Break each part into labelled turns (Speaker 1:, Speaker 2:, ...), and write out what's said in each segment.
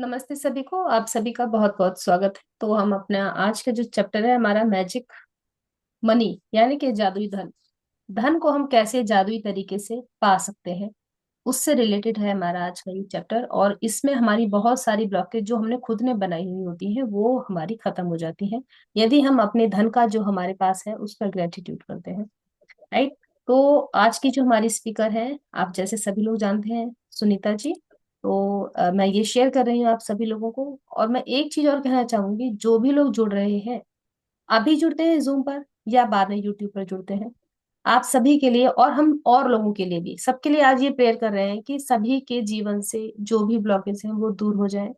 Speaker 1: नमस्ते सभी को। आप सभी का बहुत बहुत स्वागत है। तो हम अपना आज का जो चैप्टर है हमारा मैजिक मनी यानी कि जादुई धन। धन को हम कैसे जादुई तरीके से पा सकते हैं, उससे रिलेटेड है हमारा आज का ये चैप्टर। और इसमें हमारी बहुत सारी ब्लॉकेज जो हमने खुद ने बनाई हुई होती हैं वो हमारी खत्म हो जाती हैं, यदि हम अपने धन का जो हमारे पास है उस पर ग्रेटिट्यूड करते हैं। राइट। तो आज की जो हमारी स्पीकर है, आप जैसे सभी लोग जानते हैं, सुनीता जी। तो मैं ये शेयर कर रही हूँ आप सभी लोगों को। और मैं एक चीज और कहना चाहूंगी, जो भी लोग जुड़ रहे हैं, अभी जुड़ते हैं जूम पर या बाद में यूट्यूब पर जुड़ते हैं, आप सभी के लिए और हम और लोगों के लिए भी, सबके लिए आज ये प्रेयर कर रहे हैं कि सभी के जीवन से जो भी ब्लॉकेज हैं वो दूर हो जाए,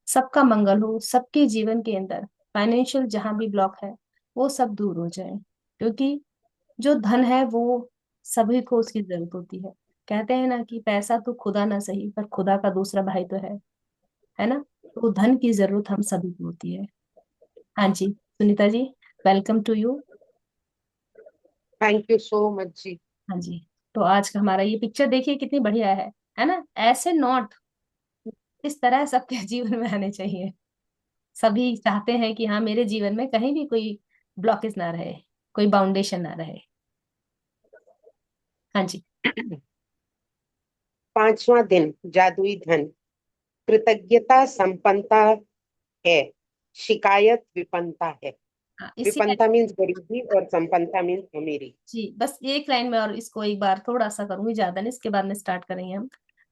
Speaker 1: सबका मंगल हो, सबके जीवन के अंदर फाइनेंशियल जहां भी ब्लॉक है वो सब दूर हो जाए। क्योंकि जो धन है वो सभी को उसकी जरूरत होती है। कहते हैं ना कि पैसा तो खुदा ना सही पर खुदा का दूसरा भाई तो है ना। तो धन की जरूरत हम सभी को होती है। हाँ जी, Sunita ji, welcome to you.
Speaker 2: Thank you so much जी।
Speaker 1: हाँ जी। तो आज का हमारा ये पिक्चर देखिए कितनी बढ़िया है ना। ऐसे नोट इस तरह सबके जीवन में आने चाहिए। सभी चाहते हैं कि हाँ, मेरे जीवन में कहीं भी कोई ब्लॉकेज ना रहे, कोई बाउंडेशन ना रहे। हाँ जी।
Speaker 2: पांचवा दिन जादुई धन। कृतज्ञता संपन्नता है, शिकायत विपन्नता है।
Speaker 1: हाँ, इसी
Speaker 2: विपन्नता मीन्स गरीबी और संपन्नता मीन्स अमीरी।
Speaker 1: जी, बस एक लाइन में और इसको एक बार थोड़ा सा करूंगी, ज्यादा नहीं, इसके बाद में स्टार्ट करेंगे हम।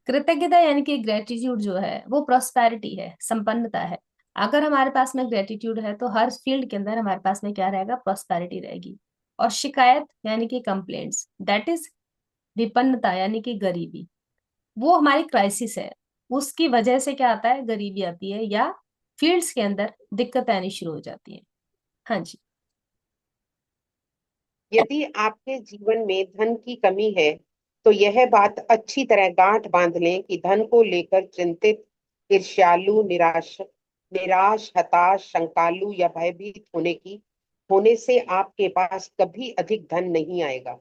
Speaker 1: कृतज्ञता यानी कि ग्रेटिट्यूड जो है वो प्रॉस्पेरिटी है, संपन्नता है। अगर हमारे पास में ग्रेटिट्यूड है तो हर फील्ड के अंदर हमारे पास में क्या रहेगा, प्रॉस्पेरिटी रहेगी। और शिकायत यानी कि कंप्लेंट्स, दैट इज विपन्नता यानी कि गरीबी। वो हमारी क्राइसिस है, उसकी वजह से क्या आता है, गरीबी आती है या फील्ड्स के अंदर दिक्कतें आनी शुरू हो जाती हैं। हाँ जी।
Speaker 2: यदि आपके जीवन में धन की कमी है तो यह बात अच्छी तरह गांठ बांध लें कि धन को लेकर चिंतित, ईर्ष्यालु, निराश, हताश, शंकालु या भयभीत होने से आपके पास कभी अधिक धन नहीं आएगा।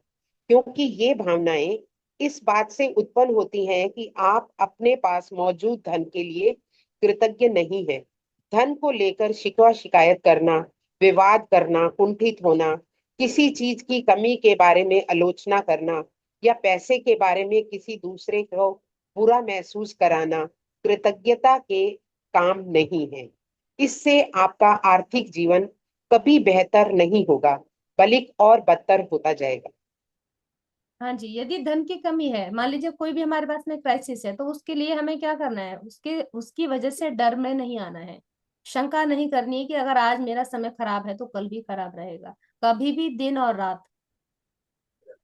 Speaker 2: क्योंकि ये भावनाएं इस बात से उत्पन्न होती हैं कि आप अपने पास मौजूद धन के लिए कृतज्ञ नहीं हैं। धन को लेकर शिकवा शिकायत करना, विवाद करना, कुंठित होना, किसी चीज की कमी के बारे में आलोचना करना या पैसे के बारे में किसी दूसरे को बुरा महसूस कराना कृतज्ञता के काम नहीं है। इससे आपका आर्थिक जीवन कभी बेहतर नहीं होगा, बल्कि और बदतर होता जाएगा।
Speaker 1: हाँ जी, यदि धन की कमी है, मान लीजिए कोई भी हमारे पास में क्राइसिस है, तो उसके लिए हमें क्या करना है, उसके उसकी वजह से डर में नहीं आना है। शंका नहीं करनी है कि अगर आज मेरा समय खराब है तो कल भी खराब रहेगा। कभी भी दिन और रात,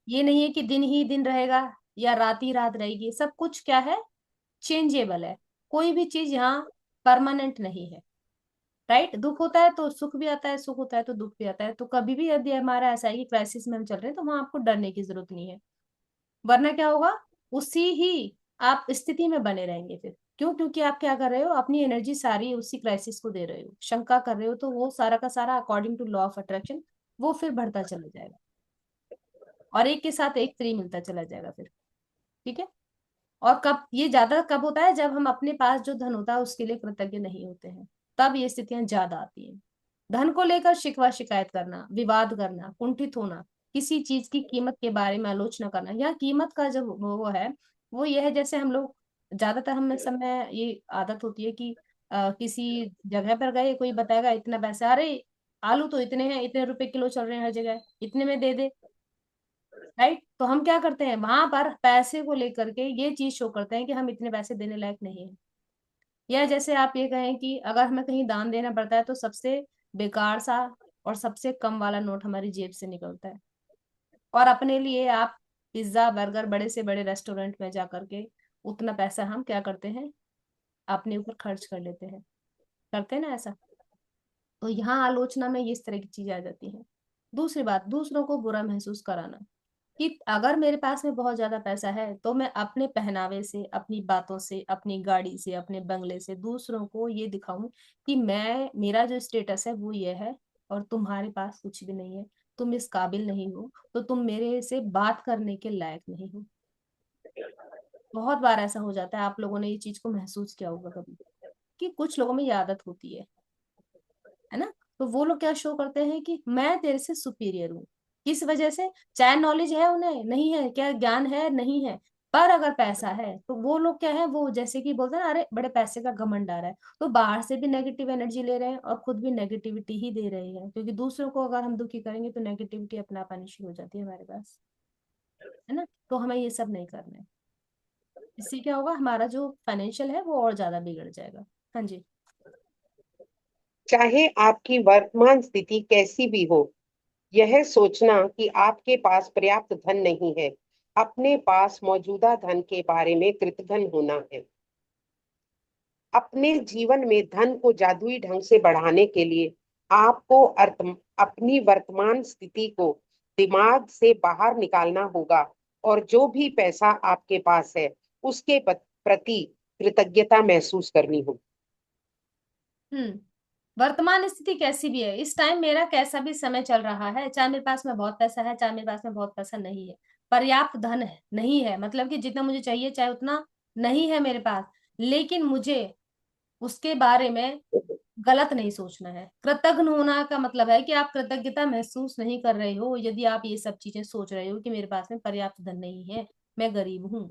Speaker 1: ये नहीं है कि दिन ही दिन रहेगा या रात ही रात रहेगी। सब कुछ क्या है, चेंजेबल है। कोई भी चीज यहाँ परमानेंट नहीं है। राइट। दुख होता है तो सुख भी आता है, सुख होता है तो दुख भी आता है। तो कभी भी यदि हमारा ऐसा है कि क्राइसिस में हम चल रहे हैं, तो वहां आपको डरने की जरूरत नहीं है। वरना क्या होगा, उसी ही आप स्थिति में बने रहेंगे फिर। क्यों? क्योंकि आप क्या कर रहे हो, अपनी एनर्जी सारी उसी क्राइसिस को दे रहे हो। शंका कर रहे हो तो वो सारा का सारा according to law of attraction वो फिर बढ़ता चला जाएगा, और एक के साथ एक फ्री मिलता चला जाएगा फिर। ठीक है। और कब ये ज्यादा कब होता है, जब हम अपने पास जो धन होता है उसके लिए कृतज्ञ नहीं होते हैं, तब ये स्थितियां ज्यादा आती हैं। धन को लेकर शिकवा शिकायत करना, विवाद करना, कुंठित होना, किसी चीज की कीमत के बारे में आलोचना करना, या कीमत का जो वो है, वो ये है, जैसे हम लोग ज्यादातर हमें समय ये आदत होती है कि किसी जगह पर गए, कोई बताएगा इतना पैसा, अरे आलू तो इतने हैं, इतने रुपए किलो चल रहे हैं हर जगह, इतने में दे दे। राइट। तो हम क्या करते हैं, वहां पर पैसे को लेकर के ये चीज शो करते हैं कि हम इतने पैसे देने लायक नहीं है। या जैसे आप ये कहें कि अगर हमें कहीं दान देना पड़ता है तो सबसे बेकार सा और सबसे कम वाला नोट हमारी जेब से निकलता है। और अपने लिए आप पिज्जा बर्गर बड़े से बड़े रेस्टोरेंट में जा करके उतना पैसा हम क्या करते हैं, अपने ऊपर खर्च कर लेते हैं। करते हैं ना ऐसा। तो यहाँ आलोचना में ये इस तरह की चीजें आ जाती हैं। दूसरी बात, दूसरों को बुरा महसूस कराना, कि अगर मेरे पास में बहुत ज्यादा पैसा है तो मैं अपने पहनावे से, अपनी बातों से, अपनी गाड़ी से, अपने बंगले से दूसरों को ये दिखाऊं कि मैं, मेरा जो स्टेटस है वो ये है, और तुम्हारे पास कुछ भी नहीं है, तुम इस काबिल नहीं हो, तो तुम मेरे से बात करने के लायक नहीं हो। बहुत बार ऐसा हो जाता है, आप लोगों ने ये चीज को महसूस किया होगा कभी। कि कुछ लोगों में ये आदत होती है ना। तो वो लोग क्या शो करते हैं कि मैं तेरे से सुपीरियर हूँ। किस वजह से? चाहे नॉलेज है उन्हें नहीं है, क्या ज्ञान है नहीं है, पर अगर पैसा है तो वो लोग क्या है, वो जैसे कि बोलते हैं ना, अरे बड़े पैसे का घमंड आ रहा है, तो बाहर से भी नेगेटिव एनर्जी ले रहे हैं और खुद भी नेगेटिविटी ही दे रहे हैं, क्योंकि दूसरों को अगर हम दुखी करेंगे तो नेगेटिविटी अपना आप आनी शुरू हो जाती है हमारे पास, है ना। तो हमें ये सब नहीं करना है। इससे क्या होगा, हमारा जो फाइनेंशियल है वो और ज्यादा बिगड़ जाएगा। हाँ जी।
Speaker 2: चाहे आपकी वर्तमान स्थिति कैसी भी हो, यह सोचना कि आपके पास पर्याप्त धन नहीं है, अपने पास मौजूदा धन के बारे में कृतघ्न होना है। अपने जीवन में धन को जादुई ढंग से बढ़ाने के लिए आपको अपनी वर्तमान स्थिति को दिमाग से बाहर निकालना होगा, और जो भी पैसा आपके पास है उसके प्रति कृतज्ञता महसूस करनी होगी।
Speaker 1: हम्म। वर्तमान स्थिति कैसी भी है, इस टाइम मेरा कैसा भी समय चल रहा है, चाहे मेरे पास में बहुत पैसा है चाहे मेरे पास में बहुत पैसा नहीं है, पर्याप्त धन है नहीं है, मतलब कि जितना मुझे चाहिए चाहे उतना नहीं है मेरे पास, लेकिन मुझे उसके बारे में गलत नहीं सोचना है। कृतज्ञ होना का मतलब है कि आप कृतज्ञता महसूस नहीं कर रहे हो यदि आप ये सब चीजें सोच रहे हो कि मेरे पास में पर्याप्त धन नहीं है, मैं गरीब हूँ।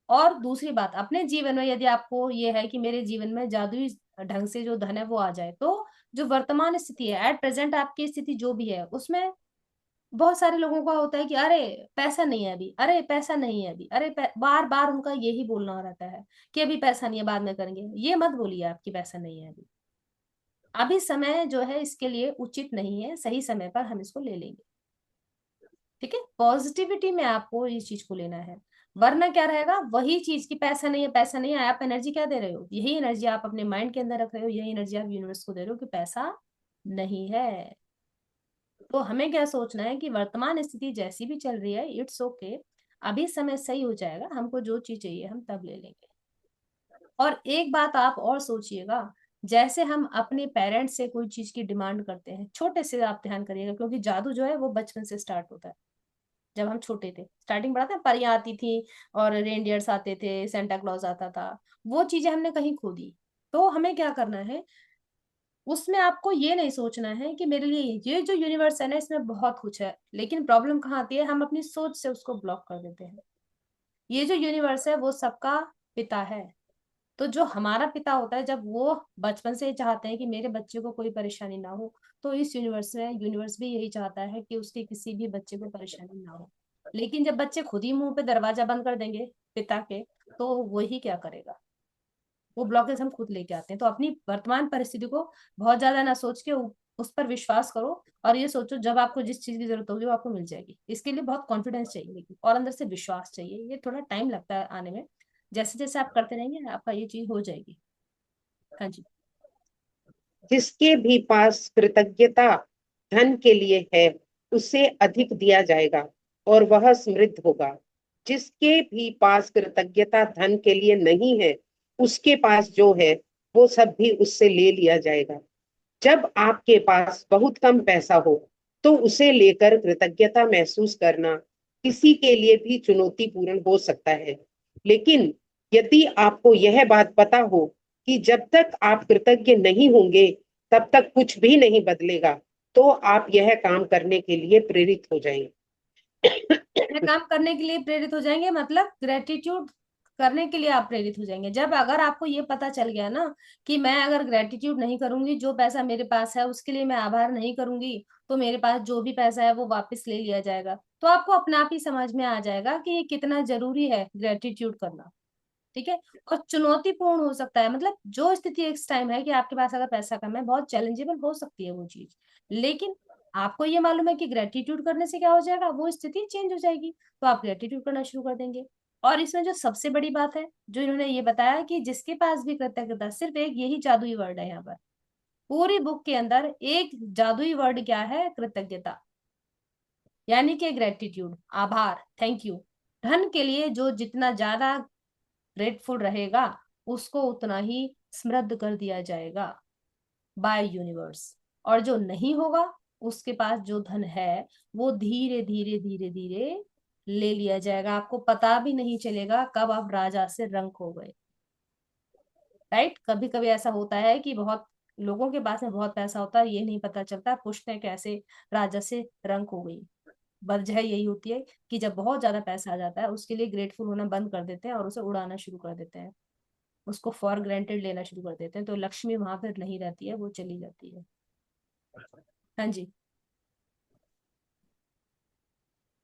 Speaker 1: और दूसरी बात, अपने जीवन में यदि आपको ये है कि मेरे जीवन में जादुई ढंग से जो धन है वो आ जाए, तो जो वर्तमान स्थिति है, एट प्रेजेंट आपकी स्थिति जो भी है उसमें बहुत सारे लोगों का होता है कि अरे पैसा नहीं है अभी, अरे पैसा नहीं है अभी, अरे बार बार उनका यही बोलना रहता है कि अभी पैसा नहीं है बाद में करेंगे। ये मत बोलिए आपकी पैसा नहीं है अभी, अभी समय जो है इसके लिए उचित नहीं है, सही समय पर हम इसको ले लेंगे। ठीक है, पॉजिटिविटी में आपको इस चीज को लेना है, वरना क्या रहेगा, वही चीज की पैसा नहीं है पैसा नहीं है, आप एनर्जी क्या दे रहे हो, यही एनर्जी आप अपने माइंड के अंदर रख रहे हो, यही एनर्जी आप यूनिवर्स को दे रहे हो कि पैसा नहीं है। तो हमें क्या सोचना है कि वर्तमान स्थिति जैसी भी चल रही है इट्स ओके, अभी समय सही हो जाएगा, हमको जो चीज चाहिए हम तब ले लेंगे। और एक बात आप और सोचिएगा, जैसे हम अपने पेरेंट्स से कोई चीज की डिमांड करते हैं, छोटे से आप ध्यान करिएगा, क्योंकि जादू जो है वो बचपन से स्टार्ट होता है। जब हम छोटे थे स्टार्टिंग पढ़ा था, परियां आती थी और रेनडियर्स आते थे, सेंटा क्लॉज आता था, वो चीजें हमने कहीं खो दी। तो हमें क्या करना है, उसमें आपको ये नहीं सोचना है कि मेरे लिए ये जो यूनिवर्स है ना इसमें बहुत कुछ है, लेकिन प्रॉब्लम कहाँ आती है, हम अपनी सोच से उसको ब्लॉक कर देते हैं। ये जो यूनिवर्स है वो सबका पिता है। तो जो हमारा पिता होता है, जब वो बचपन से ही चाहते हैं कि मेरे बच्चे को कोई परेशानी ना हो, तो इस यूनिवर्स में यूनिवर्स भी यही चाहता है कि उसके किसी भी बच्चे को परेशानी ना हो। लेकिन जब बच्चे खुद ही मुंह पे दरवाजा बंद कर देंगे पिता के, तो वही क्या करेगा, वो ब्लॉकेज हम खुद लेके आते हैं। तो अपनी वर्तमान परिस्थिति को बहुत ज्यादा ना सोच के उस पर विश्वास करो, और ये सोचो जब आपको जिस चीज की जरूरत होगी वो आपको मिल जाएगी। इसके लिए बहुत कॉन्फिडेंस चाहिए लेकिन, और अंदर से विश्वास चाहिए, ये थोड़ा टाइम लगता है आने में, जैसे जैसे आप करते रहेंगे आपका ये चीज हो जाएगी। हाँ जी।
Speaker 2: जिसके भी पास कृतज्ञता धन के लिए है, उसे अधिक दिया जाएगा और वह समृद्ध होगा। जिसके भी पास कृतज्ञता धन के लिए नहीं है, उसके पास जो है वो सब भी उससे ले लिया जाएगा। जब आपके पास बहुत कम पैसा हो, तो उसे लेकर कृतज्ञता महसूस करना किसी के लिए भी चुनौतीपूर्ण हो सकता है। लेकिन यदि आपको यह बात पता हो कि जब तक आप कृतज्ञ नहीं होंगे तब तक कुछ भी नहीं बदलेगा, तो आप यह काम करने के लिए प्रेरित हो जाएंगे।
Speaker 1: ये काम करने के लिए प्रेरित हो जाएंगे, मतलब ग्रेटिट्यूड करने के लिए आप प्रेरित हो जाएंगे। जब अगर आपको ये पता चल गया ना कि मैं अगर ग्रेटिट्यूड नहीं करूंगी, जो पैसा मेरे पास है उसके लिए मैं आभार नहीं करूंगी, तो मेरे पास जो भी पैसा है वो वापस ले लिया जाएगा। तो आपको अपने आप ही समझ में आ जाएगा कि ये कितना जरूरी है ग्रेटिट्यूड करना। ठीक है। और चुनौतीपूर्ण हो सकता है, मतलब जो स्थिति इस टाइम है कि आपके पास अगर पैसा कम है, बहुत चैलेंजेबल हो सकती है वो चीज, लेकिन आपको ये मालूम है कि ग्रेटिट्यूड करने से क्या हो जाएगा, वो स्थिति चेंज हो जाएगी, तो आप ग्रेटिट्यूड करना शुरू कर देंगे। और इसमें जो सबसे बड़ी बात है जो इन्होंने ये बताया कि जिसके पास भी कृतज्ञता, सिर्फ एक यही जादुई वर्ड है यहाँ पर, पूरी बुक के अंदर एक जादुई वर्ड क्या है, कृतज्ञता, यानी कि ग्रेटिट्यूड, आभार, थैंक यू। धन के लिए जो जितना ज्यादा ग्रेटफुल रहेगा उसको उतना ही समृद्ध कर दिया जाएगा बाय यूनिवर्स। और जो नहीं होगा, उसके पास जो धन है वो धीरे धीरे धीरे धीरे ले लिया जाएगा, आपको पता भी नहीं चलेगा कब आप राजा से रंक हो गए। राइट, कभी कभी ऐसा होता है कि बहुत लोगों के पास में बहुत पैसा होता है, ये नहीं पता चलता, पूछते हैं कैसे राजा से रंक हो गई। वजह यही होती है कि जब बहुत ज्यादा पैसा आ जाता है उसके लिए ग्रेटफुल होना बंद कर देते हैं और उसे उड़ाना शुरू कर देते हैं, उसको फॉर ग्रांटेड लेना शुरू कर देते हैं, तो लक्ष्मी वहां पर नहीं रहती है, वो चली जाती है। हाँ जी।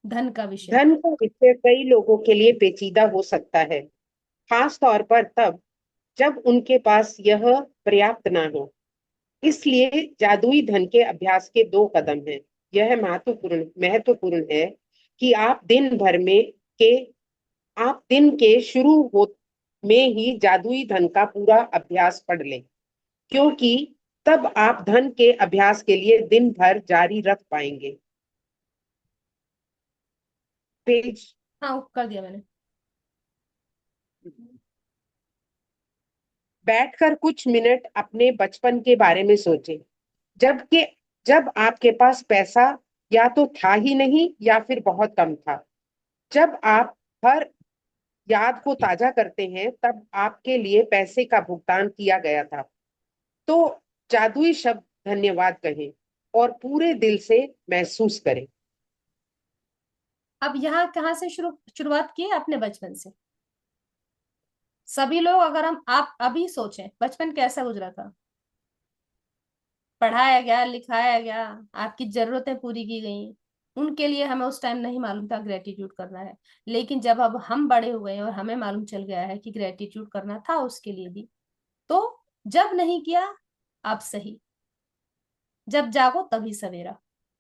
Speaker 1: धन का विषय।
Speaker 2: धन का विषय कई लोगों के लिए पेचीदा हो सकता है, खास तौर पर तब जब उनके पास यह पर्याप्त ना हो। इसलिए जादुई धन के अभ्यास के दो कदम हैं। यह महत्वपूर्ण महत्वपूर्ण है कि के आप दिन के शुरू हो में ही जादुई धन का पूरा अभ्यास पढ़ लें, क्योंकि तब आप धन के अभ्यास के लिए दिन भर जारी रख पाएंगे। पेज।
Speaker 1: हाँ, कर दिया मैंने।
Speaker 2: बैठकर कुछ मिनट अपने बचपन के बारे में सोचें, जबकि जब आपके पास पैसा या तो था ही नहीं या फिर बहुत कम था। जब आप हर याद को ताजा करते हैं, तब आपके लिए पैसे का भुगतान किया गया था। तो जादुई शब्द धन्यवाद कहें और पूरे दिल से महसूस करें।
Speaker 1: अब यहाँ कहाँ से शुरुआत की है? अपने बचपन से। सभी लोग, अगर हम आप अभी सोचें बचपन कैसा गुजरा था, पढ़ाया गया, लिखाया गया, आपकी जरूरतें पूरी की गई, उनके लिए हमें उस टाइम नहीं मालूम था ग्रेटिट्यूड करना है। लेकिन जब अब हम बड़े हो गए और हमें मालूम चल गया है कि ग्रेटिट्यूड करना था उसके लिए भी, तो जब नहीं किया, अब सही, जब जागो तभी सवेरा,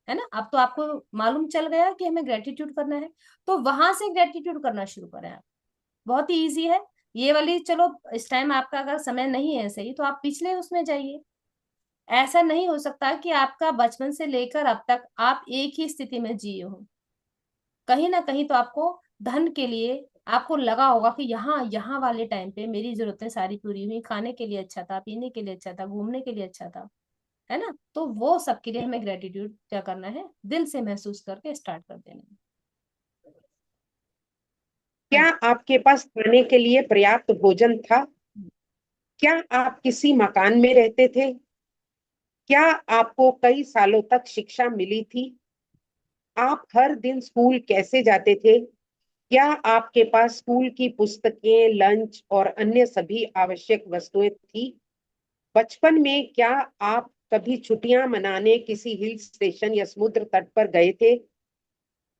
Speaker 1: है ना। अब तो आपको मालूम चल गया कि हमें ग्रेटिट्यूड करना है, तो वहां से ग्रेटिट्यूड करना शुरू करें आप। बहुत ही ईजी है ये वाली। चलो, इस टाइम आपका अगर समय नहीं है सही, तो आप पिछले उसमें जाइए। ऐसा नहीं हो सकता कि आपका बचपन से लेकर अब तक आप एक ही स्थिति में जिए हो। कहीं ना कहीं तो आपको धन के लिए आपको लगा होगा कि यहाँ यहाँ वाले टाइम पे मेरी जरूरतें सारी पूरी हुई, खाने के लिए अच्छा था, पीने के लिए अच्छा था, घूमने के लिए अच्छा था, है ना। तो वो सब के लिए हमें ग्रेटिट्यूड क्या करना है, दिल से महसूस करके स्टार्ट कर देना है। हाँ
Speaker 2: क्या आपके पास खाने के लिए पर्याप्त भोजन था?
Speaker 1: जी।
Speaker 2: क्या आप किसी मकान में रहते थे? क्या आपको कई सालों तक शिक्षा मिली थी? आप हर दिन स्कूल कैसे जाते थे? क्या आपके पास स्कूल की पुस्तकें, लंच और अन्य सभी आवश्यक वस्तुएं थी? बचपन में क्या आप कभी छुट्टियां मनाने किसी हिल स्टेशन या समुद्र तट पर गए थे?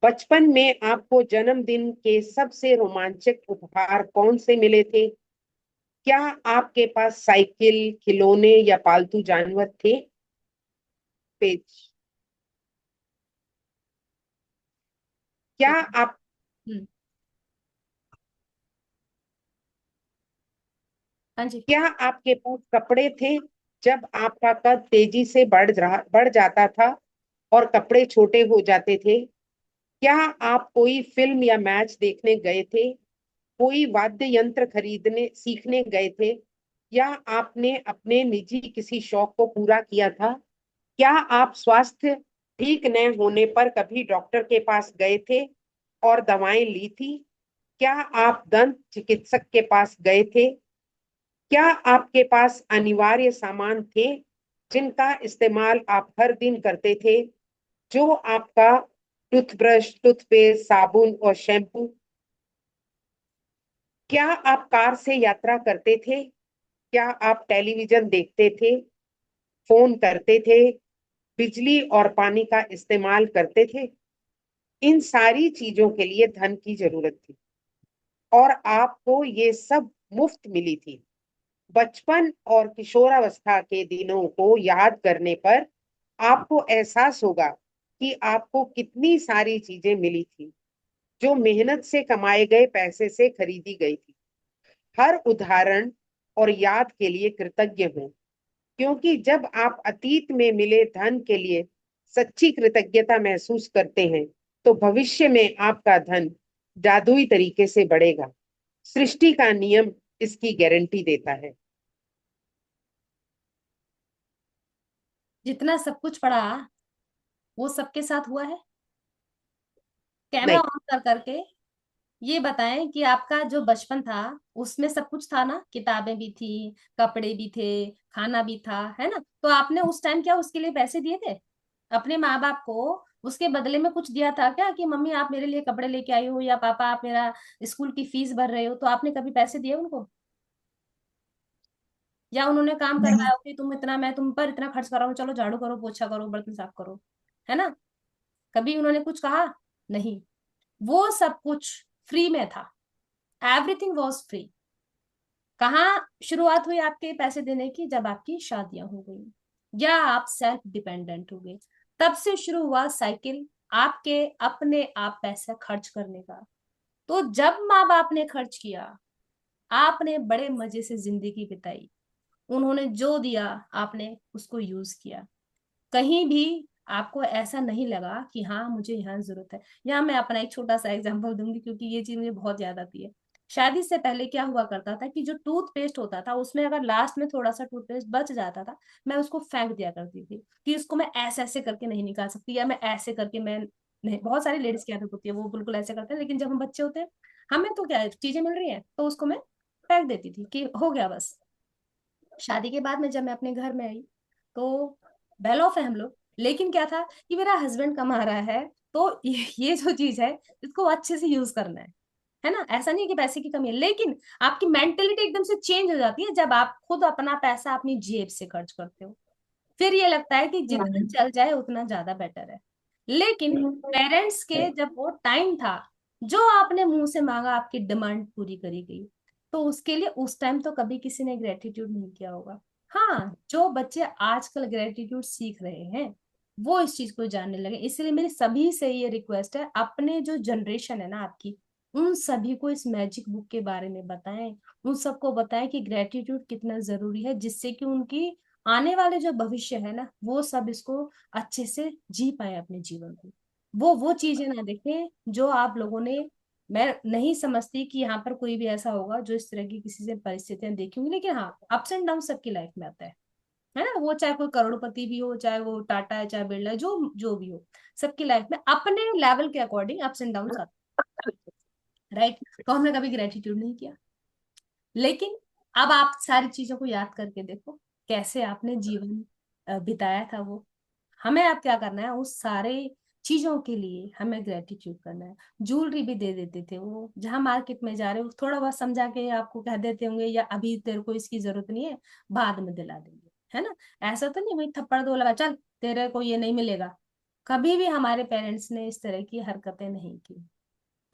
Speaker 2: बचपन में आपको जन्मदिन के सबसे रोमांचक उपहार कौन से मिले थे? क्या आपके पास साइकिल, खिलौने या पालतू जानवर थे? पेज। क्या
Speaker 1: ठीक है।
Speaker 2: आप
Speaker 1: हम्म। हाँ जी।
Speaker 2: क्या आपके पास कपड़े थे जब आपका कद तेजी से बढ़ जाता था और कपड़े छोटे हो जाते थे? क्या आप कोई फिल्म या मैच देखने गए थे? कोई वाद्य यंत्र खरीदने सीखने गए थे? या आपने अपने निजी किसी शौक को पूरा किया था? क्या आप स्वास्थ्य ठीक न होने पर कभी डॉक्टर के पास गए थे और दवाएं ली थी? क्या आप दंत चिकित्सक के पास गए थे? क्या आपके पास अनिवार्य सामान थे जिनका इस्तेमाल आप हर दिन करते थे, जो आपका टूथब्रश, टूथपेस्ट, साबुन और शैम्पू? क्या आप कार से यात्रा करते थे? क्या आप टेलीविजन देखते थे, फोन करते थे, बिजली और पानी का इस्तेमाल करते थे? इन सारी चीजों के लिए धन की जरूरत थी और आपको ये सब मुफ्त मिली थी। बचपन और किशोरावस्था के दिनों को याद करने पर आपको एहसास होगा कि आपको कितनी सारी चीजें मिली थी, जो मेहनत से कमाए गए पैसे से खरीदी गई थी। हर उदाहरण और याद के लिए कृतज्ञ हूं, क्योंकि जब आप अतीत में मिले धन के लिए सच्ची कृतज्ञता महसूस करते हैं, तो भविष्य में आपका धन जादुई तरीके से बढ़ेगा। सृष्टि का नियम इसकी गारंटी देता है।
Speaker 1: जितना सब कुछ पढ़ा वो सबके साथ हुआ है? कैमरा
Speaker 2: नहीं।
Speaker 1: ऑन कर करके ये बताएं कि आपका जो बचपन था उसमें सब कुछ था ना, किताबें भी थी, कपड़े भी थे, खाना भी था, है ना? तो आपने उस टाइम क्या उसके लिए पैसे दिए थे अपने माँ बाप को? उसके बदले में कुछ दिया था क्या कि मम्मी आप मेरे लिए कपड़े लेके आई हो, या पापा आप मेरा स्कूल की फीस भर रहे हो? तो आपने कभी पैसे दिए उनको? या उन्होंने काम
Speaker 3: नहीं।
Speaker 1: करवाया हो कि तुम इतना, मैं तुम पर इतना खर्च कर रहा हूँ, चलो झाड़ू करो, पोछा करो, बर्तन साफ करो, है ना? कभी उन्होंने कुछ कहा? नहीं। वो सब कुछ फ्री में था। Everything was free. कहाँ शुरुआत हुई आपके पैसे देने की? जब आपकी शादियां हो गई या आप सेल्फ डिपेंडेंट हो गए, तब से शुरू हुआ साइकिल आपके अपने आप पैसा खर्च करने का। तो जब माँ बाप ने खर्च किया, आपने बड़े मजे से जिंदगी बिताई। उन्होंने जो दिया आपने उसको यूज किया। कहीं भी आपको ऐसा नहीं लगा कि हाँ मुझे यहाँ जरूरत है। यहाँ मैं अपना एक छोटा सा एग्जांपल दूंगी क्योंकि ये चीज मुझे बहुत याद आती है। शादी से पहले क्या हुआ करता था कि जो टूथपेस्ट होता था उसमें अगर लास्ट में थोड़ा सा टूथपेस्ट बच जाता था, मैं उसको फेंक दिया करती थी कि इसको मैं ऐसे ऐसे करके नहीं निकाल सकती, या मैं ऐसे करके मैं नहीं। बहुत सारी लेडीज की आदत होती है, वो बिल्कुल ऐसे करते हैं, लेकिन जब हम बच्चे होते हैं हमें तो क्या है, चीजें मिल रही हैं तो उसको मैं फेंक देती थी कि हो गया बस। शादी के बाद में जब मैं अपने घर में आई तो वेल ऑफ है हम लोग, लेकिन क्या था कि मेरा हस्बैंड कमा रहा है, तो ये जो चीज है इसको अच्छे से यूज करना है ना? ऐसा नहीं है कि पैसे की कमी है, लेकिन आपकी मेंटेलिटी एकदम से चेंज हो जाती है जब आप खुद अपना पैसा अपनी जेब से खर्च करते हो। फिर ये लगता है कि जितना चल जाए उतना ज्यादा बेटर है। लेकिन पेरेंट्स के जब वो टाइम था, जो आपने मुंह से मांगा आपकी डिमांड पूरी करी गई, तो उसके लिए उस टाइम तो कभी किसी ने ग्रेटिट्यूड नहीं किया होगा। हाँ, जो बच्चे आजकल ग्रेटिट्यूड सीख रहे हैं वो इस चीज को जानने लगे। इसलिए मेरी सभी से ये रिक्वेस्ट है, अपने जो जनरेशन है ना आपकी, उन सभी को इस मैजिक बुक के बारे में बताएं। उन सबको बताएं कि ग्रेटिट्यूड कितना जरूरी है, जिससे कि उनकी आने वाले जो भविष्य है ना वो सब इसको अच्छे से जी पाए अपने जीवन को। वो चीजें ना देखें जो आप लोगों ने। मैं नहीं समझती कि यहाँ पर कोई भी ऐसा होगा जो इस तरह की किसी से परिस्थितियां देखी होंगी, लेकिन हाँ अप्स एंड डाउन सबकी लाइफ में आता है ना? वो चाहे कोई करोड़पति भी हो, चाहे वो टाटा है, चाहे बिरला है, जो जो भी हो, सबकी लाइफ में अपने लेवल के अकॉर्डिंग अप्स एंड डाउन आते हैं, राइट? तो हमने कभी ग्रेटिट्यूड नहीं किया। लेकिन अब आप सारी चीजों को याद करके देखो कैसे आपने जीवन बिताया था वो। हमें अब क्या करना है, उस सारे चीजों के लिए हमें ग्रेटिट्यूड करना है। ज्वेलरी भी दे देते थे वो, जहां मार्केट में जा रहे हो थोड़ा बहुत समझा के आपको कह देते होंगे या अभी तेरे को इसकी जरूरत नहीं है, बाद में दिला देंगे, है ना? ऐसा तो नहीं भाई थप्पड़ दो लगा चल तेरे को ये नहीं मिलेगा। कभी भी हमारे पेरेंट्स ने इस तरह की हरकतें नहीं की।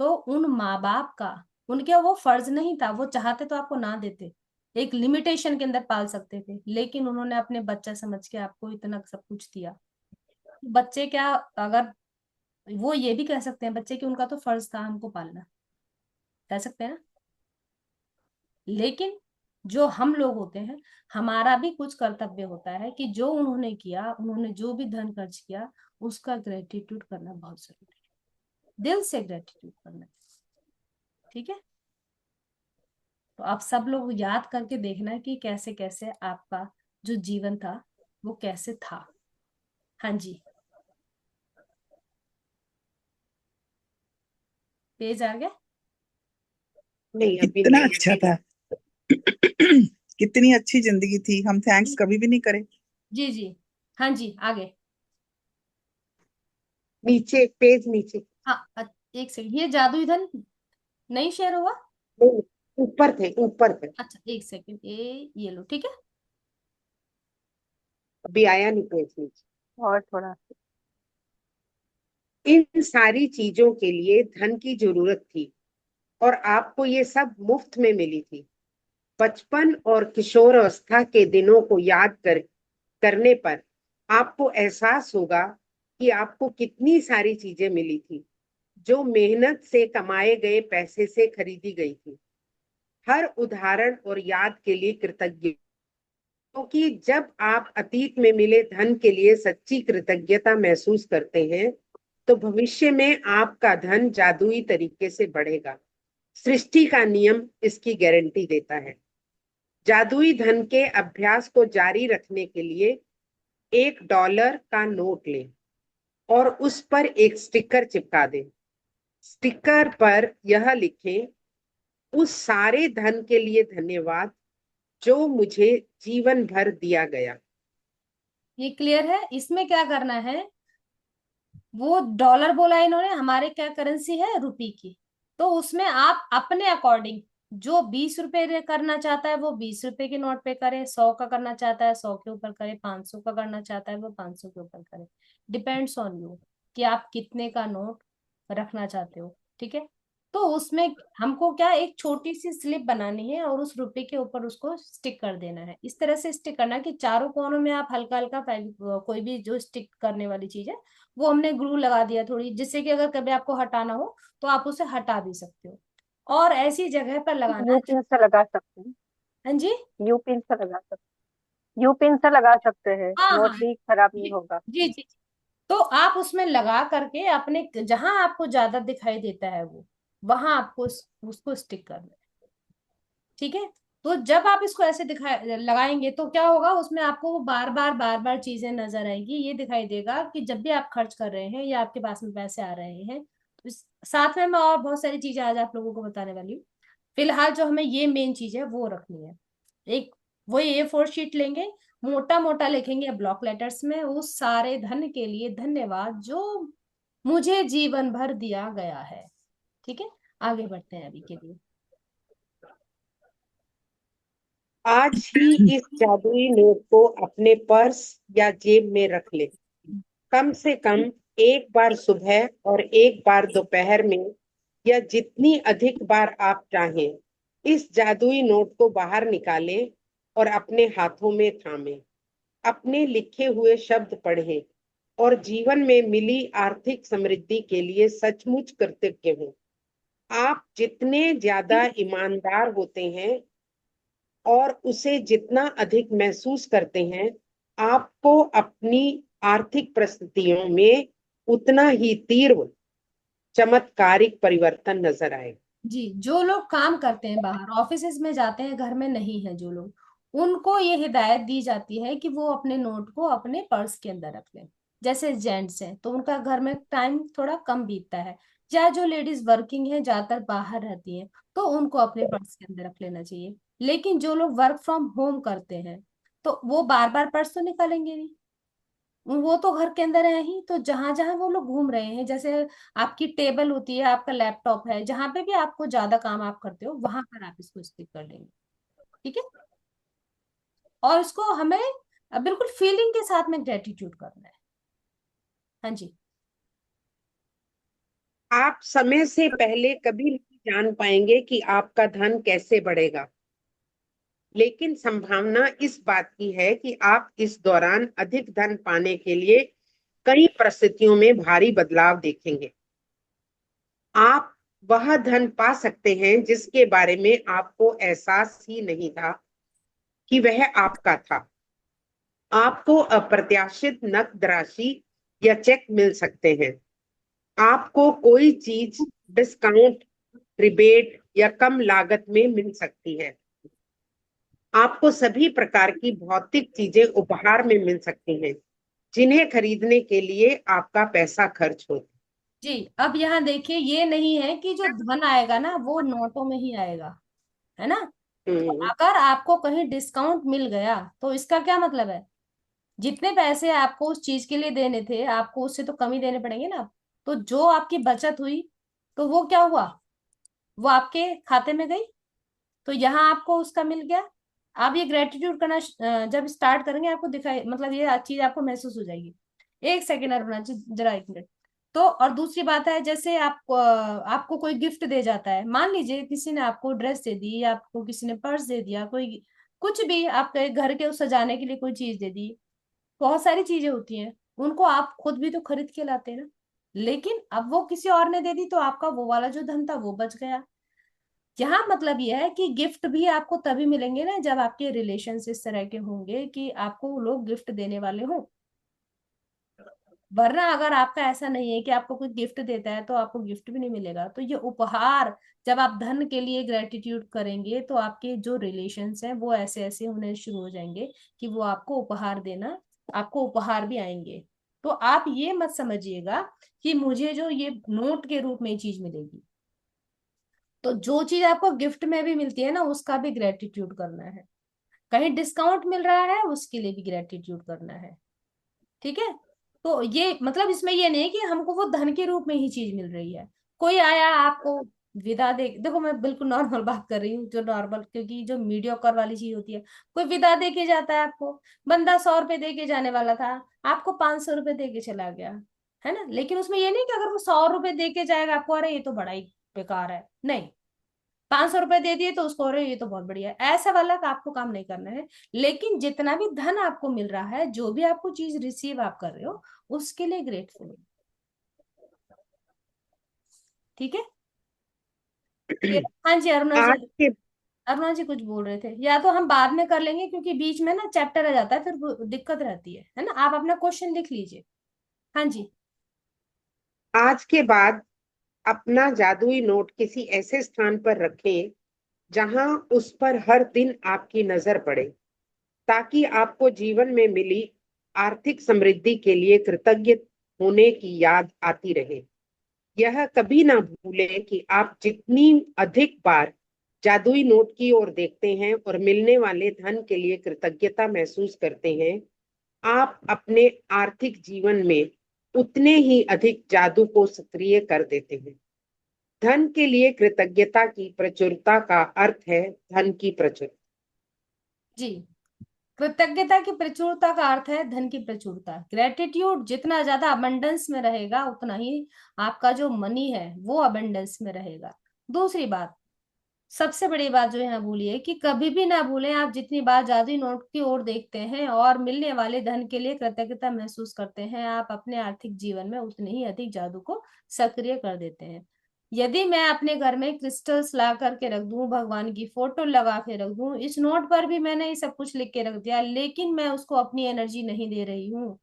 Speaker 1: तो उन माँ बाप का, उनके वो फर्ज नहीं था, वो चाहते तो आपको ना देते, एक लिमिटेशन के अंदर पाल सकते थे, लेकिन उन्होंने अपने बच्चा समझ के आपको इतना सब कुछ दिया। बच्चे क्या, अगर वो ये भी कह सकते हैं बच्चे कि उनका तो फर्ज था हमको पालना, कह सकते हैं ना? लेकिन जो हम लोग होते हैं, हमारा भी कुछ कर्तव्य होता है कि जो उन्होंने किया, उन्होंने जो भी धन खर्च किया, उसका ग्रेटिट्यूड करना बहुत जरूरी है, दिल से ग्रेटिट्यूड करना। ठीक है? तो आप सब लोग याद करके देखना कि कैसे कैसे आपका जो जीवन था वो कैसे था। हाँ जी, पेज आ गया।
Speaker 2: नहीं अभी
Speaker 3: कितना
Speaker 2: नहीं।
Speaker 3: अच्छा था। कितनी अच्छी जिंदगी थी, हम थैंक्स कभी भी नहीं करें।
Speaker 1: जी जी। हाँ जी, आगे।
Speaker 2: नीचे पेज नीचे।
Speaker 1: हाँ एक सेकंड, ये जादुई धन नहीं शेयर हुआ?
Speaker 2: नहीं, ऊपर थे ऊपर थे।
Speaker 1: अच्छा एक सेकंड, ये लो, ठीक है।
Speaker 2: अभी आया नहीं पेज नीचे।
Speaker 1: और थोड़ा।
Speaker 2: इन सारी चीजों के लिए धन की जरूरत थी और आपको ये सब मुफ्त में मिली थी। बचपन और किशोर अवस्था के दिनों को याद करने पर आपको एहसास होगा कि आपको कितनी सारी चीजें मिली थी जो मेहनत से कमाए गए पैसे से खरीदी गई थी। हर उदाहरण और याद के लिए कृतज्ञ, क्योंकि जब आप अतीत में मिले धन के लिए सच्ची कृतज्ञता महसूस करते हैं तो भविष्य में आपका धन जादुई तरीके से बढ़ेगा। सृष्टि का नियम इसकी गारंटी देता है। जादुई धन के अभ्यास को जारी रखने के लिए $1 का नोट लें और उस पर एक स्टिकर चिपका दें। स्टिकर पर यह लिखें, उस सारे धन के लिए धन्यवाद जो मुझे जीवन भर दिया गया।
Speaker 1: ये क्लियर है? इसमें क्या करना है, वो डॉलर बोला इन्होंने, हमारे क्या करेंसी है, रुपी की। तो उसमें आप अपने अकॉर्डिंग जो 20 रुपए करना चाहता है वो 20 रुपए के नोट पे करे, 100 का करना चाहता है 100 के ऊपर करे, 500 का करना चाहता है वो 500 के ऊपर करे। डिपेंड्स ऑन यू कि आप कितने का नोट रखना चाहते हो। ठीक है। तो उसमें हमको क्या, एक छोटी सी स्लिप बनानी है और उस रुपए के ऊपर उसको स्टिक कर देना है। इस तरह से स्टिक करना है कि चारों कोनों में आप हल्का हल्का कोई भी जो स्टिक करने वाली चीज है वो हमने ग्लू लगा दिया थोड़ी, जिससे कि अगर कभी आपको हटाना हो तो आप उसे हटा भी सकते हो। और ऐसी जगह पर लगाना
Speaker 4: यू
Speaker 1: है।
Speaker 4: पिन से लगा सकते हैं।
Speaker 1: हाँ जी।
Speaker 4: यू पिन से लगा सकते यू पिन से लगा सकते हैं,
Speaker 1: हाँ
Speaker 4: नोट
Speaker 1: हाँ।
Speaker 4: भी खराब नहीं
Speaker 1: जी
Speaker 4: होगा।
Speaker 1: जी जी। तो आप उसमें लगा करके अपने जहां आपको ज्यादा दिखाई देता है वो, वहां आपको उसको स्टिक करना है। ठीक है। तो जब आप इसको ऐसे दिखाए लगाएंगे तो क्या होगा, उसमें आपको वो बार बार चीजें नजर आएंगी। ये दिखाई देगा कि जब भी आप खर्च कर रहे हैं या आपके पास में पैसे आ रहे हैं, तो साथ में मैं और बहुत सारी चीजें आज आप लोगों को बताने वाली हूँ। फिलहाल जो हमें ये मेन चीज है वो रखनी है। एक वही A4 शीट लेंगे, मोटा मोटा लिखेंगे ब्लॉक लेटर्स में, उस सारे धन के लिए धन्यवाद जो मुझे जीवन भर दिया गया है। ठीक है। आगे बढ़ते हैं अभी के लिए।
Speaker 2: आज ही इस जादुई नोट को अपने पर्स या जेब में रख ले। कम से कम एक बार सुबह और एक बार दोपहर में, या जितनी अधिक बार आप चाहें, इस जादुई नोट को बाहर निकालें और अपने हाथों में थामें। अपने लिखे हुए शब्द पढ़ें और जीवन में मिली आर्थिक समृद्धि के लिए सचमुच कृतज्ञ हों। आप जितने ज्यादा ईमानदार होते हैं और उसे जितना अधिक महसूस करते हैं, आपको अपनी आर्थिक परिस्थितियों में उतना ही तीव्र चमत्कारिक परिवर्तन नजर आएगा।
Speaker 1: जी, जो लोग काम करते हैं बाहर ऑफिसेज में जाते हैं, घर में नहीं है जो लोग, उनको ये हिदायत दी जाती है कि वो अपने नोट को अपने पर्स के अंदर रख लें। जैसे जेंट्स हैं तो उनका घर में टाइम थोड़ा कम बीतता है, या जो लेडीज वर्किंग है ज्यादातर बाहर रहती हैं, तो उनको अपने पर्स के अंदर रख लेना चाहिए। लेकिन जो लोग वर्क फ्रॉम होम करते हैं तो वो बार बार पर्स तो निकालेंगे नहीं, वो तो घर के अंदर है ही। तो जहां जहां वो लोग घूम रहे हैं, जैसे आपकी टेबल होती है, आपका लैपटॉप है, जहां पे भी आपको ज्यादा काम आप करते हो वहां पर आप इसको स्टिक कर देंगे। ठीक है। और इसको हमें बिल्कुल फीलिंग के साथ में ग्रेटिट्यूड करना है। हाँ जी।
Speaker 2: आप समय से पहले कभी नहीं जान पाएंगे कि आपका धन कैसे बढ़ेगा, लेकिन संभावना इस बात की है कि आप इस दौरान अधिक धन पाने के लिए कई परिस्थितियों में भारी बदलाव देखेंगे। आप वह धन पा सकते हैं जिसके बारे में आपको एहसास ही नहीं था कि वह आपका था। आपको अप्रत्याशित नकद राशि या चेक मिल सकते हैं। आपको कोई चीज डिस्काउंट, रिबेट या कम लागत में मिल सकती है। आपको सभी प्रकार की भौतिक चीजें उपहार में मिल सकती हैं जिन्हें खरीदने के लिए आपका पैसा खर्च हो।
Speaker 1: जी, अब यहाँ देखिए, ये नहीं है कि जो धन आएगा ना वो नोटों में ही आएगा, है ना। तो
Speaker 2: हम्म।
Speaker 1: अगर आपको कहीं डिस्काउंट मिल गया तो इसका क्या मतलब है, जितने पैसे आपको उस चीज के लिए देने थे आपको उससे तो कम ही देने पड़ेंगे ना। तो जो आपकी बचत हुई तो वो क्या हुआ, वो आपके खाते में गई। तो यहाँ आपको उसका मिल गया। आप ये ग्रेटिट्यूड करना जब स्टार्ट करेंगे आपको दिखाई, मतलब ये चीज आपको महसूस हो जाएगी। एक सेकेंड और रुकना जरा, एक मिनट। तो और दूसरी बात है, जैसे आपको कोई गिफ्ट दे जाता है, मान लीजिए किसी ने आपको ड्रेस दे दी, या आपको किसी ने पर्स दे दिया, कोई कुछ भी आपके घर के सजाने के लिए कोई चीज दे दी। बहुत सारी चीजें होती हैं, उनको आप खुद भी तो खरीद के लाते हैं ना। लेकिन अब वो किसी और ने दे दी तो आपका वो वाला जो धन था वो बच गया। यहाँ मतलब यह है कि गिफ्ट भी आपको तभी मिलेंगे ना जब आपके रिलेशन इस तरह के होंगे कि आपको लोग गिफ्ट देने वाले हों। वरना अगर आपका ऐसा नहीं है कि आपको कोई गिफ्ट देता है तो आपको गिफ्ट भी नहीं मिलेगा। तो ये उपहार, जब आप धन के लिए ग्रेटिट्यूड करेंगे तो आपके जो रिलेशंस हैं वो ऐसे ऐसे होने शुरू हो जाएंगे कि वो आपको उपहार देना, आपको उपहार भी आएंगे। तो आप ये मत समझिएगा कि मुझे जो ये नोट के रूप में चीज मिलेगी। तो जो चीज आपको गिफ्ट में भी मिलती है ना, उसका भी ग्रेटिट्यूड करना है। कहीं डिस्काउंट मिल रहा है, उसके लिए भी ग्रेटिट्यूड करना है। ठीक है। तो ये मतलब इसमें ये नहीं है कि हमको वो धन के रूप में ही चीज मिल रही है। कोई आया आपको विदा दे, देखो मैं बिल्कुल नॉर्मल बात कर रही हूँ, जो नॉर्मल, क्योंकि जो मीडियोकर वाली चीज होती है, कोई विदा दे के जाता है आपको, बंदा 100 रुपए दे के जाने वाला था, आपको 500 रुपए दे के चला गया, है ना। लेकिन उसमें ये नहीं कि अगर वो 100 रुपए दे के जाएगा आपको, अरे ये तो बड़ा ही बेकार है, नहीं। 500 रुपए दे दिए तो उसको, अरे ये तो बहुत बढ़िया है, ऐसा वाला का आपको काम नहीं करना है। लेकिन जितना भी धन आपको मिल रहा है, जो भी आपको चीज रिसीव आप कर रहे हो, उसके लिए ग्रेटफुल। ठीक है। फिर हाँ जी, अरुणा जी।
Speaker 2: आज के
Speaker 1: अरुणा जी कुछ बोल रहे थे, या तो हम बाद में कर लेंगे, क्योंकि बीच में ना चैप्टर आ जाता है, फिर वो दिक्कत रहती है ना। आप अपना क्वेश्चन लिख लीजिए। हाँ जी।
Speaker 2: आज के बाद अपना जादुई नोट किसी ऐसे स्थान पर रखें जहां उस पर हर दिन आपकी नजर पड़े, ताकि आपको जीवन में मिली आर्थिक समृद्धि के लिए कृतज्ञ होने की याद आती रहे। यह कभी ना भूलें कि आप जितनी अधिक बार जादुई नोट की ओर देखते हैं और मिलने वाले धन के लिए कृतज्ञता महसूस करते हैं, आप अपने आर्थिक जीवन में उतने ही अधिक जादू को सक्रिय कर देते हैं। धन के लिए कृतज्ञता की प्रचुरता का अर्थ है धन की प्रचुरता।
Speaker 1: जी, कृतज्ञता की प्रचुरता का अर्थ है धन की प्रचुरता। ग्रेटिट्यूड जितना ज्यादा अबंडेंस में रहेगा, उतना ही आपका जो मनी है वो अबंडेंस में रहेगा। दूसरी बात, सबसे बड़ी बात जो यहाँ भूलिए कि कभी भी ना भूलें, आप जितनी बार जादुई नोट की ओर देखते हैं और मिलने वाले धन के लिए कृतज्ञता महसूस करते हैं, आप अपने आर्थिक जीवन में उतने ही अधिक जादू को सक्रिय कर देते हैं। यदि मैं अपने घर में क्रिस्टल्स ला करके रख दूं, भगवान की फोटो लगा के रख दूं, इस नोट पर भी मैंने ये सब कुछ लिख के रख दिया, लेकिन मैं उसको अपनी एनर्जी नहीं दे रही हूँ।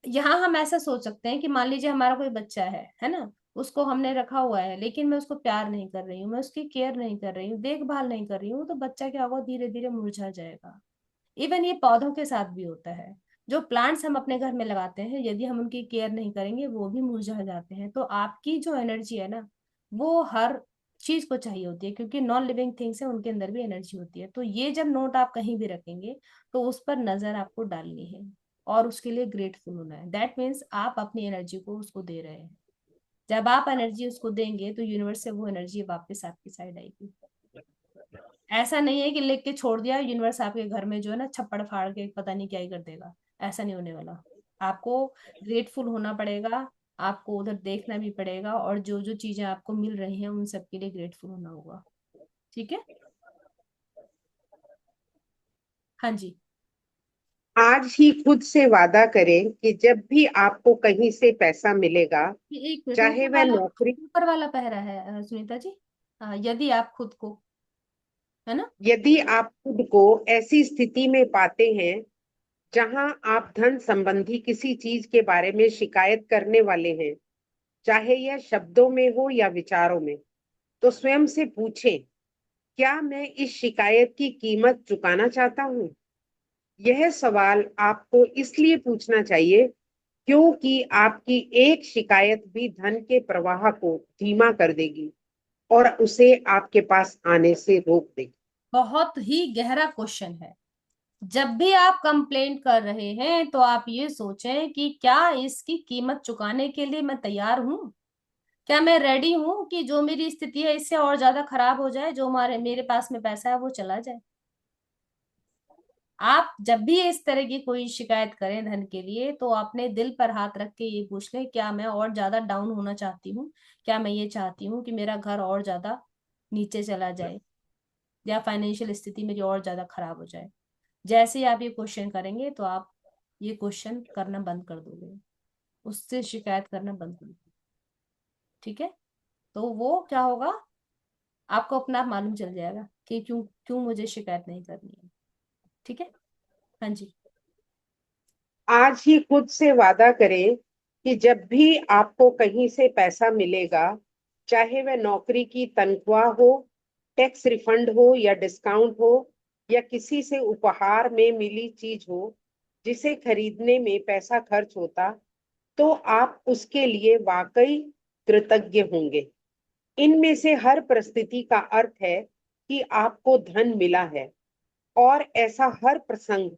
Speaker 1: यहाँ हम ऐसा सोच सकते हैं कि मान लीजिए हमारा कोई बच्चा है ना, उसको हमने रखा हुआ है, लेकिन मैं उसको प्यार नहीं कर रही हूँ, मैं उसकी केयर नहीं कर रही हूँ, देखभाल नहीं कर रही हूँ, तो बच्चा क्या होगा, धीरे धीरे मुरझा जाएगा। इवन ये पौधों के साथ भी होता है। जो प्लांट्स हम अपने घर में लगाते हैं, यदि हम उनकी केयर नहीं करेंगे, वो भी मुरझा जाते हैं। तो आपकी जो एनर्जी है ना, वो हर चीज को चाहिए होती है, क्योंकि नॉन लिविंग थिंग्स है, उनके अंदर भी एनर्जी होती है। तो ये जब नोट आप कहीं भी रखेंगे, तो उस पर नजर आपको डालनी है और उसके लिए ग्रेटफुल होना है। दैट मीन्स आप अपनी एनर्जी को उसको दे रहे हैं। जब आप एनर्जी उसको देंगे, तो यूनिवर्स से वो एनर्जी वापस आपकी साइड आएगी। ऐसा नहीं है कि लिख के छोड़ दिया, यूनिवर्स आपके घर में जो है ना छप्पड़ फाड़ के पता नहीं क्या ही कर देगा। ऐसा नहीं होने वाला। आपको ग्रेटफुल होना पड़ेगा, आपको उधर देखना भी पड़ेगा, और जो जो चीजें आपको मिल रही हैं उन सब के लिए ग्रेटफुल होना होगा। ठीक है। हाँ जी।
Speaker 2: आज ही खुद से वादा करें कि जब भी आपको कहीं से पैसा मिलेगा,
Speaker 1: ये एक मिनट,
Speaker 2: चाहे वह नौकरी,
Speaker 1: ऊपर वाला पहरा है सुनीता जी। यदि आप खुद को, है ना।
Speaker 2: यदि आप खुद को ऐसी स्थिति में पाते हैं जहां आप धन संबंधी किसी चीज के बारे में शिकायत करने वाले हैं, चाहे यह शब्दों में हो या विचारों में, तो स्वयं से पूछें, क्या मैं इस शिकायत की कीमत चुकाना चाहता हूँ? यह सवाल आपको इसलिए पूछना चाहिए क्योंकि आपकी एक शिकायत भी धन के प्रवाह को धीमा कर देगी और उसे आपके पास आने से रोक देगी।
Speaker 1: बहुत ही गहरा क्वेश्चन है। जब भी आप कंप्लेंट कर रहे हैं, तो आप ये सोचें कि क्या इसकी कीमत चुकाने के लिए मैं तैयार हूं। क्या मैं रेडी हूं कि जो मेरी स्थिति है इससे और ज्यादा खराब हो जाए, जो हमारे मेरे पास में पैसा है वो चला जाए। आप जब भी इस तरह की कोई शिकायत करें धन के लिए, तो अपने दिल पर हाथ रख के ये पूछ लें, क्या मैं और ज्यादा डाउन होना चाहती हूँ? क्या मैं ये चाहती हूँ कि मेरा घर और ज्यादा नीचे चला जाए, या फाइनेंशियल स्थिति मेरी और ज्यादा खराब हो जाए? जैसे ही आप ये क्वेश्चन करेंगे, तो आप ये क्वेश्चन करना बंद कर दोगे, उससे शिकायत करना बंद कर दोगे। ठीक है। तो वो क्या होगा, आपको अपना आप मालूम चल जाएगा कि क्यों क्यों मुझे शिकायत नहीं करनी है। ठीक है। हाँ जी।
Speaker 2: आज ही खुद से वादा करें कि जब भी आपको कहीं से पैसा मिलेगा, चाहे वह नौकरी की तनख्वाह हो, टैक्स रिफंड हो या डिस्काउंट हो, या किसी से उपहार में मिली चीज हो जिसे खरीदने में पैसा खर्च होता, तो आप उसके लिए वाकई कृतज्ञ होंगे। इनमें से हर परिस्थिति का अर्थ है कि आपको धन मिला है, और ऐसा हर प्रसंग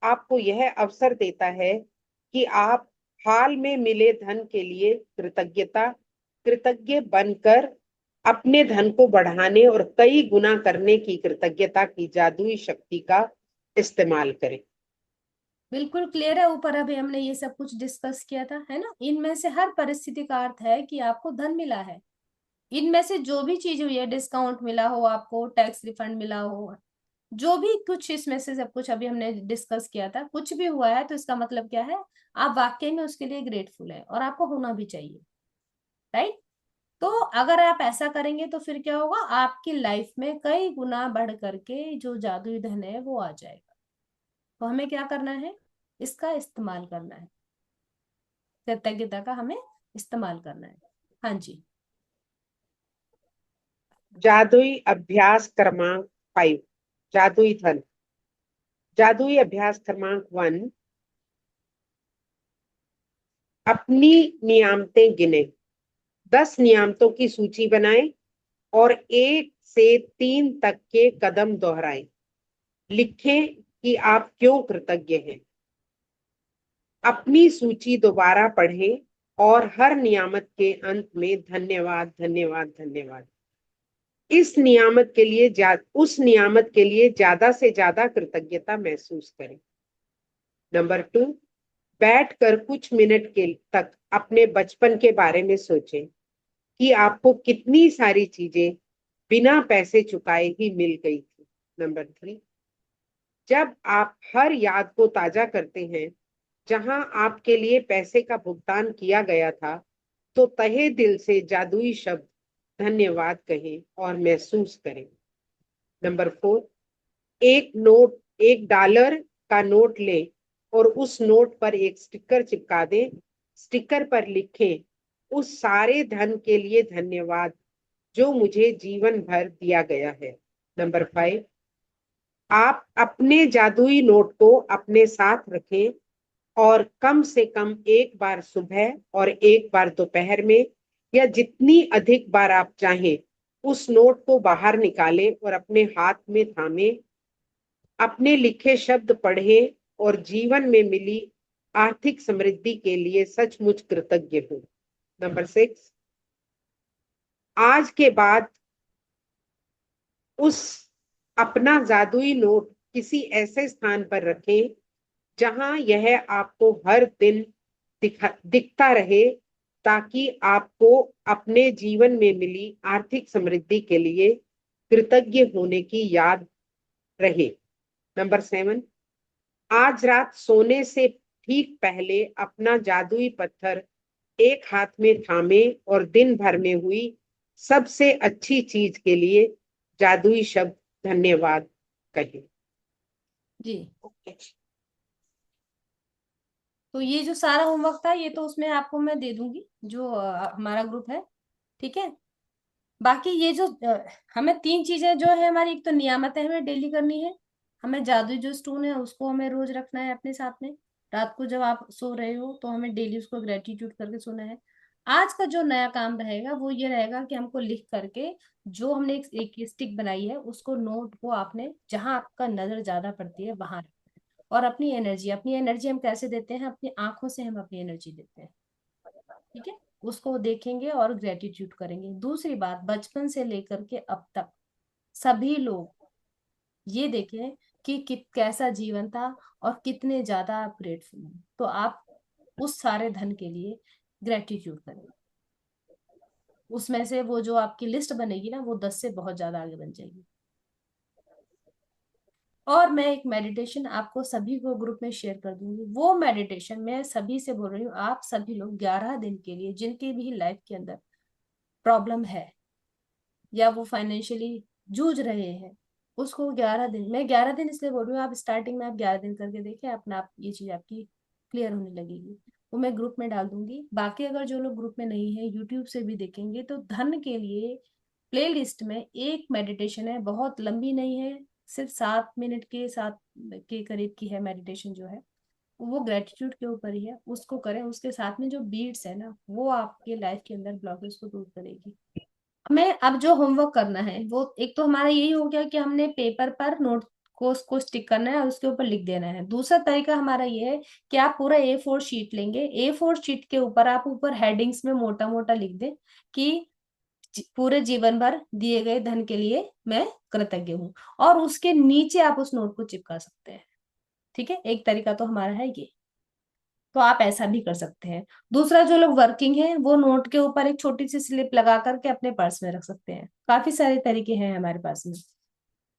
Speaker 2: आपको यह अवसर देता है कि आप हाल में मिले धन के लिए कृतज्ञ बनकर अपने धन को बढ़ाने और कई गुना करने की कृतज्ञता की जादुई शक्ति का इस्तेमाल करें।
Speaker 1: बिल्कुल क्लियर है। ऊपर अभी हमने ये सब कुछ डिस्कस किया था, है ना। इनमें से हर परिस्थिति का अर्थ है कि आपको धन मिला है। इनमें से जो भी चीज हुई है, डिस्काउंट मिला हो आपको, टैक्स रिफंड मिला हो, जो भी कुछ इसमें से सब कुछ अभी हमने डिस्कस किया था, कुछ भी हुआ है तो इसका मतलब क्या है, आप वाकई में उसके लिए ग्रेटफुल है और आपको होना भी चाहिए। राइट। तो अगर आप ऐसा करेंगे तो फिर क्या होगा, आपकी लाइफ में कई गुना बढ़ करके जो जादुई धन है वो आ जाएगा। तो हमें क्या करना है, इसका इस्तेमाल करना है, कृतज्ञता का हमें इस्तेमाल करना है। हाँ जी।
Speaker 2: जादुई अभ्यास क्रमांक 5, जादुई धन। जादुई अभ्यास क्रमांक 1, अपनी नियामतें गिने। 10 नियामतों की सूची बनाएं और 1 से 3 तक के कदम दोहराएं। लिखें कि आप क्यों कृतज्ञ हैं। अपनी सूची दोबारा पढ़ें और हर नियामत के अंत में धन्यवाद धन्यवाद धन्यवाद, उस नियामत के लिए ज्यादा से ज्यादा कृतज्ञता महसूस करें। नंबर 2, बैठकर कुछ मिनट के तक अपने बचपन के बारे में सोचें कि आपको कितनी सारी चीजें बिना पैसे चुकाए ही मिल गई थी। नंबर 3, जब आप हर याद को ताजा करते हैं जहां आपके लिए पैसे का भुगतान किया गया था, तो तहे दिल से जादुई शब्द धन्यवाद कहें और महसूस करें। नंबर 4, $1 का नोट लें और उस नोट पर एक स्टिकर चिपका दें। स्टिकर पर लिखें, उस सारे धन के लिए धन्यवाद जो मुझे जीवन भर दिया गया है। नंबर 5, आप अपने जादुई नोट को अपने साथ रखें और कम से कम एक बार सुबह और एक बार दोपहर में, या जितनी अधिक बार आप चाहें, उस नोट को बाहर निकालें और अपने हाथ में थामें। अपने लिखे शब्द पढ़ें और जीवन में मिली आर्थिक समृद्धि के लिए सचमुच कृतज्ञ हूं। नंबर 6, आज के बाद उस अपना जादुई नोट किसी ऐसे स्थान पर रखें जहां यह आपको हर दिन दिखता रहे, ताकि आपको अपने जीवन में मिली आर्थिक समृद्धि के लिए कृतज्ञ होने की याद रहे। नंबर 7, आज रात सोने से ठीक पहले अपना जादुई पत्थर एक हाथ में थामे और दिन भर में हुई सबसे अच्छी चीज के लिए जादुई शब्द धन्यवाद कहें।
Speaker 1: जी।
Speaker 2: ओके।
Speaker 1: तो ये जो सारा होमवर्क था ये तो उसमें आपको मैं दे दूंगी, जो हमारा ग्रुप है। ठीक है। बाकी ये जो हमें 3 चीजें जो है हमारी, एक तो नियामतें हमें डेली करनी है, हमें जादुई जो स्टोन है उसको हमें रोज रखना है अपने साथ में। रात को जब आप सो रहे हो तो हमें डेली उसको ग्रेटिट्यूड करके सोना है। आज का जो नया काम रहेगा वो ये रहेगा कि हमको लिख करके, जो हमने एक स्टिक बनाई है उसको, नोट को आपने जहां आपका नजर ज्यादा पड़ती है वहां रखना है। और अपनी एनर्जी हम कैसे देते हैं, अपनी आंखों से हम अपनी एनर्जी देते हैं। ठीक है। उसको देखेंगे और ग्रेटिट्यूड करेंगे। दूसरी बात, बचपन से लेकर के अब तक सभी लोग ये देखें कि कैसा जीवन था और कितने ज्यादा आप ग्रेटफुल हैं, तो आप उस सारे धन के लिए ग्रेटिट्यूड करें। उसमें से वो जो आपकी लिस्ट बनेगी ना, वो 10 से बहुत ज्यादा आगे बन जाएगी। और मैं एक मेडिटेशन आपको सभी को ग्रुप में शेयर कर दूंगी। वो मेडिटेशन मैं सभी से बोल रही हूँ, आप सभी लोग 11 दिन के लिए, जिनके भी लाइफ के अंदर प्रॉब्लम है या वो फाइनेंशियली जूझ रहे हैं, उसको 11 दिन, मैं 11 दिन इसलिए बोल रही हूँ, आप स्टार्टिंग में आप 11 दिन करके देखें, अपना आप ये चीज आपकी क्लियर होने लगेगी। वो मैं ग्रुप में डाल दूंगी। बाकी अगर जो लोग ग्रुप में नहीं है, यूट्यूब से भी देखेंगे, तो धन के लिए प्ले लिस्ट में एक मेडिटेशन है, बहुत लंबी नहीं है, सिर्फ 7 मिनट के 7 के करीब की है मेडिटेशन जो है, वो ग्रेटिट्यूड के ऊपर ही है, उसको करें। उसके साथ में जो बीट्स है ना, वो आपके लाइफ के अंदर ब्लॉकेज को दूर करेगी। हमें अब जो होमवर्क करना है वो एक तो हमारा यही हो गया कि हमने पेपर पर नोट को उसको स्टिक करना है और उसके ऊपर लिख देना है। दूसरा तरीका हमारा ये है कि आप पूरा A4 शीट लेंगे, A4 शीट के ऊपर आप ऊपर हेडिंग्स में मोटा मोटा लिख दें कि पूरे जीवन भर दिए गए धन के लिए मैं कृतज्ञ हूँ, और उसके नीचे आप उस नोट को चिपका सकते हैं। ठीक है, एक तरीका तो हमारा है ये, तो आप ऐसा भी कर सकते हैं। दूसरा, जो लोग वर्किंग हैं वो नोट के ऊपर एक छोटी सी स्लिप लगा करके अपने पर्स में रख सकते हैं। काफी सारे तरीके हैं हमारे पास में।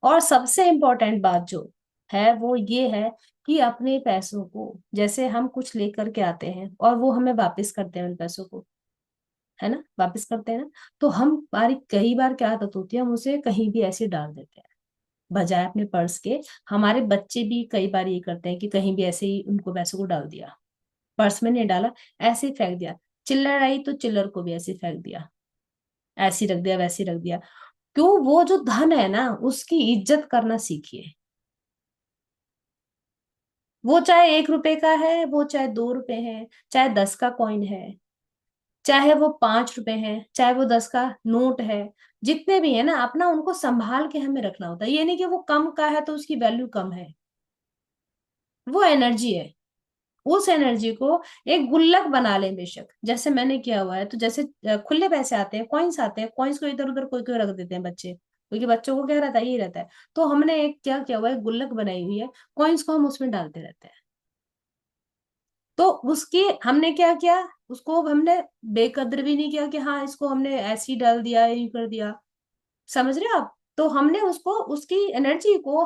Speaker 1: और सबसे इम्पोर्टेंट बात जो है वो ये है कि अपने पैसों को, जैसे हम कुछ लेकर के आते हैं और वो हमें वापस करते हैं उन पैसों को, है ना, वापस करते हैं ना, तो हमारी कई बार क्या आदत होती है, हम उसे कहीं भी ऐसे डाल देते हैं बजाय अपने पर्स के। हमारे बच्चे भी कई बार ये करते हैं कि कहीं भी ऐसे ही उनको पैसों को डाल दिया, पर्स में नहीं डाला, ऐसे ही फेंक दिया। चिल्लर आई तो चिल्लर को भी ऐसे ही फेंक दिया, ऐसे ही रख दिया, वैसे ही रख दिया। क्यों? वो जो धन है ना, उसकी इज्जत करना सीखिए। वो चाहे 1 रुपए का है, वो चाहे 2 रुपए है, चाहे 10 का कॉइन है, चाहे वो 5 रुपए है, चाहे वो 10 का नोट है, जितने भी है ना, अपना उनको संभाल के हमें रखना होता है। ये नहीं कि वो कम का है तो उसकी वैल्यू कम है। वो एनर्जी है, उस एनर्जी को एक गुल्लक बना लें बेशक, जैसे मैंने किया हुआ है। तो जैसे खुले पैसे आते हैं, कॉइन्स आते हैं, कॉइन्स को इधर उधर कोई कोई रख देते हैं बच्चे, क्योंकि बच्चों को क्या रहता है, ये रहता है। तो हमने एक क्या किया हुआ है, गुल्लक बनाई हुई है, कॉइन्स को हम उसमें डालते रहते हैं। तो उसकी हमने क्या किया, उसको हमने बेकद्र भी नहीं किया कि हाँ इसको हमने ऐसे ही डाल दिया, ये कर दिया। समझ रहे हो आप? तो हमने उसको, उसकी एनर्जी को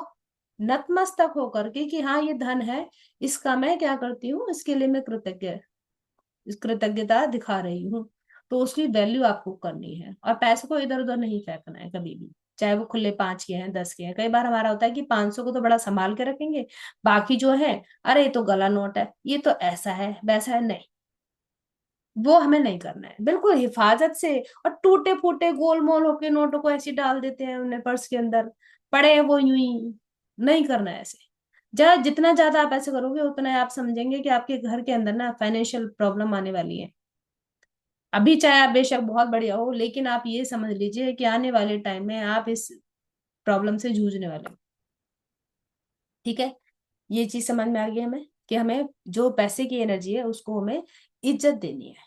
Speaker 1: नतमस्तक होकर के कि हाँ ये धन है, इसका मैं क्या करती हूँ, इसके लिए मैं कृतज्ञता दिखा रही हूँ। तो उसकी वैल्यू आपको करनी है, और पैसे को इधर उधर नहीं फेंकना है कभी भी। चाहे वो खुले 5 के हैं, 10 के हैं। कई बार हमारा होता है कि 500 को तो बड़ा संभाल के रखेंगे, बाकी जो है, अरे ये तो गला नोट है, ये तो ऐसा है वैसा है, नहीं, वो हमें नहीं करना है। बिल्कुल हिफाजत से। और टूटे फूटे गोलमोल होके नोटों को ऐसे डाल देते हैं उन्हें पर्स के अंदर, पड़े हैं वो यूं ही। नहीं करना है ऐसे। जितना ज्यादा आप ऐसे करोगे उतना आप समझेंगे कि आपके घर के अंदर ना फाइनेंशियल प्रॉब्लम आने वाली है। अभी चाहे आप बेशक बहुत बढ़िया हो, लेकिन आप ये समझ लीजिए कि आने वाले टाइम में आप इस प्रॉब्लम से जूझने वाले हो। ठीक है, ये चीज समझ में आ गई हमें कि हमें जो पैसे की एनर्जी है उसको हमें इज्जत देनी है।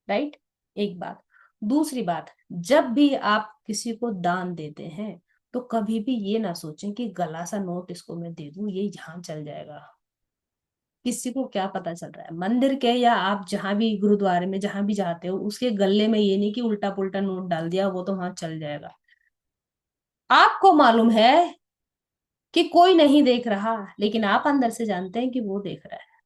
Speaker 1: राइट, एक बात। दूसरी बात, जब भी आप किसी को दान देते हैं तो कभी भी ये ना सोचें कि गला सा नोट इसको मैं दे दूं, ये यहाँ चल जाएगा। किसी को क्या पता चल रहा है, मंदिर के या आप जहां भी गुरुद्वारे में जहां भी जाते हो, उसके गले में ये नहीं कि उल्टा पुल्टा नोट डाल दिया, वो तो वहां चल जाएगा। आपको मालूम है कि कोई नहीं देख रहा, लेकिन आप अंदर से जानते हैं कि वो देख रहा है।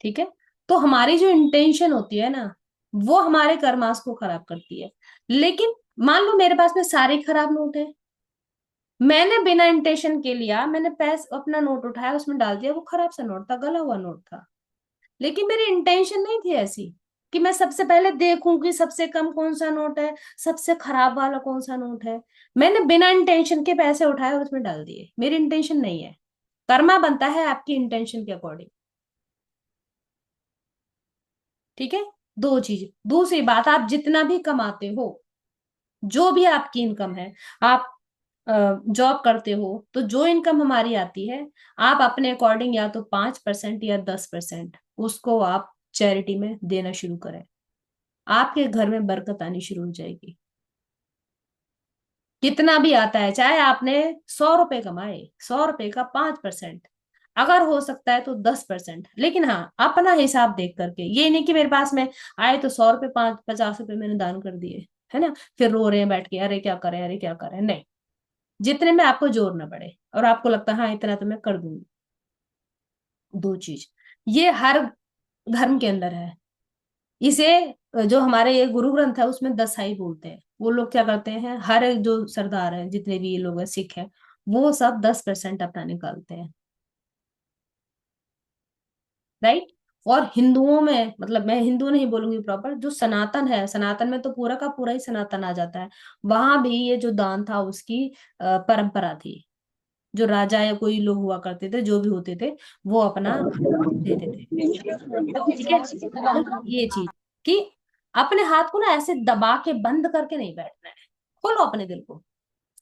Speaker 1: ठीक है, तो हमारी जो इंटेंशन होती है ना, वो हमारे कर्मास को खराब करती है। लेकिन मान लो मेरे पास में सारे खराब नोट है, मैंने बिना इंटेंशन के लिया, मैंने पैस अपना नोट उठाया उसमें डाल दिया, वो खराब सा नोट था, गला हुआ नोट था। लेकिन मेरी इंटेंशन नहीं थी ऐसी कि मैं सबसे पहले देखूं कि सबसे कम कौन सा नोट है, सबसे खराब वाला कौन सा नोट है। मैंने बिना इंटेंशन के पैसे उठाए और उसमें डाल दिए, मेरी इंटेंशन नहीं है। कर्मा बनता है आपकी इंटेंशन के अकॉर्डिंग। ठीक है, दो चीज। दूसरी बात, आप जितना भी कमाते हो, जो भी आपकी इनकम है, आप जॉब करते हो, तो जो इनकम हमारी आती है, आप अपने अकॉर्डिंग या तो 5% या 10% उसको आप चैरिटी में देना शुरू करें। आपके घर में बरकत आनी शुरू हो जाएगी। कितना भी आता है, चाहे आपने 100 रुपए कमाए, 100 रुपए का 5%, अगर हो सकता है तो 10%, लेकिन हाँ अपना हिसाब देख करके। ये नहीं कि मेरे पास में आए तो 100 रुपए, 50 रुपए मैंने दान कर दिए, है ना, फिर रो रहे हैं बैठ के, अरे क्या करें, अरे क्या करें। नहीं, जितने में आपको जोर ना पड़े और आपको लगता है हाँ इतना तो मैं कर दूंगी। दो चीज, ये हर धर्म के अंदर है। इसे जो हमारे ये गुरु ग्रंथ है उसमें दसाई बोलते हैं। वो लोग क्या करते हैं, हर एक जो सरदार है, जितने भी ये लोग हैं, सिख हैं, वो सब 10% अपना निकालते हैं। राइट। और हिंदुओं में, मतलब मैं हिंदू नहीं बोलूंगी, प्रॉपर जो सनातन है, सनातन में तो पूरा का पूरा ही सनातन आ जाता है। वहां भी ये जो दान था उसकी परंपरा थी। जो राजा या कोई लोग हुआ करते थे, जो भी होते थे, वो अपना देते थे। ठीक है, तो ये चीज कि अपने हाथ को ना ऐसे दबा के बंद करके नहीं बैठना है, खोलो अपने दिल को।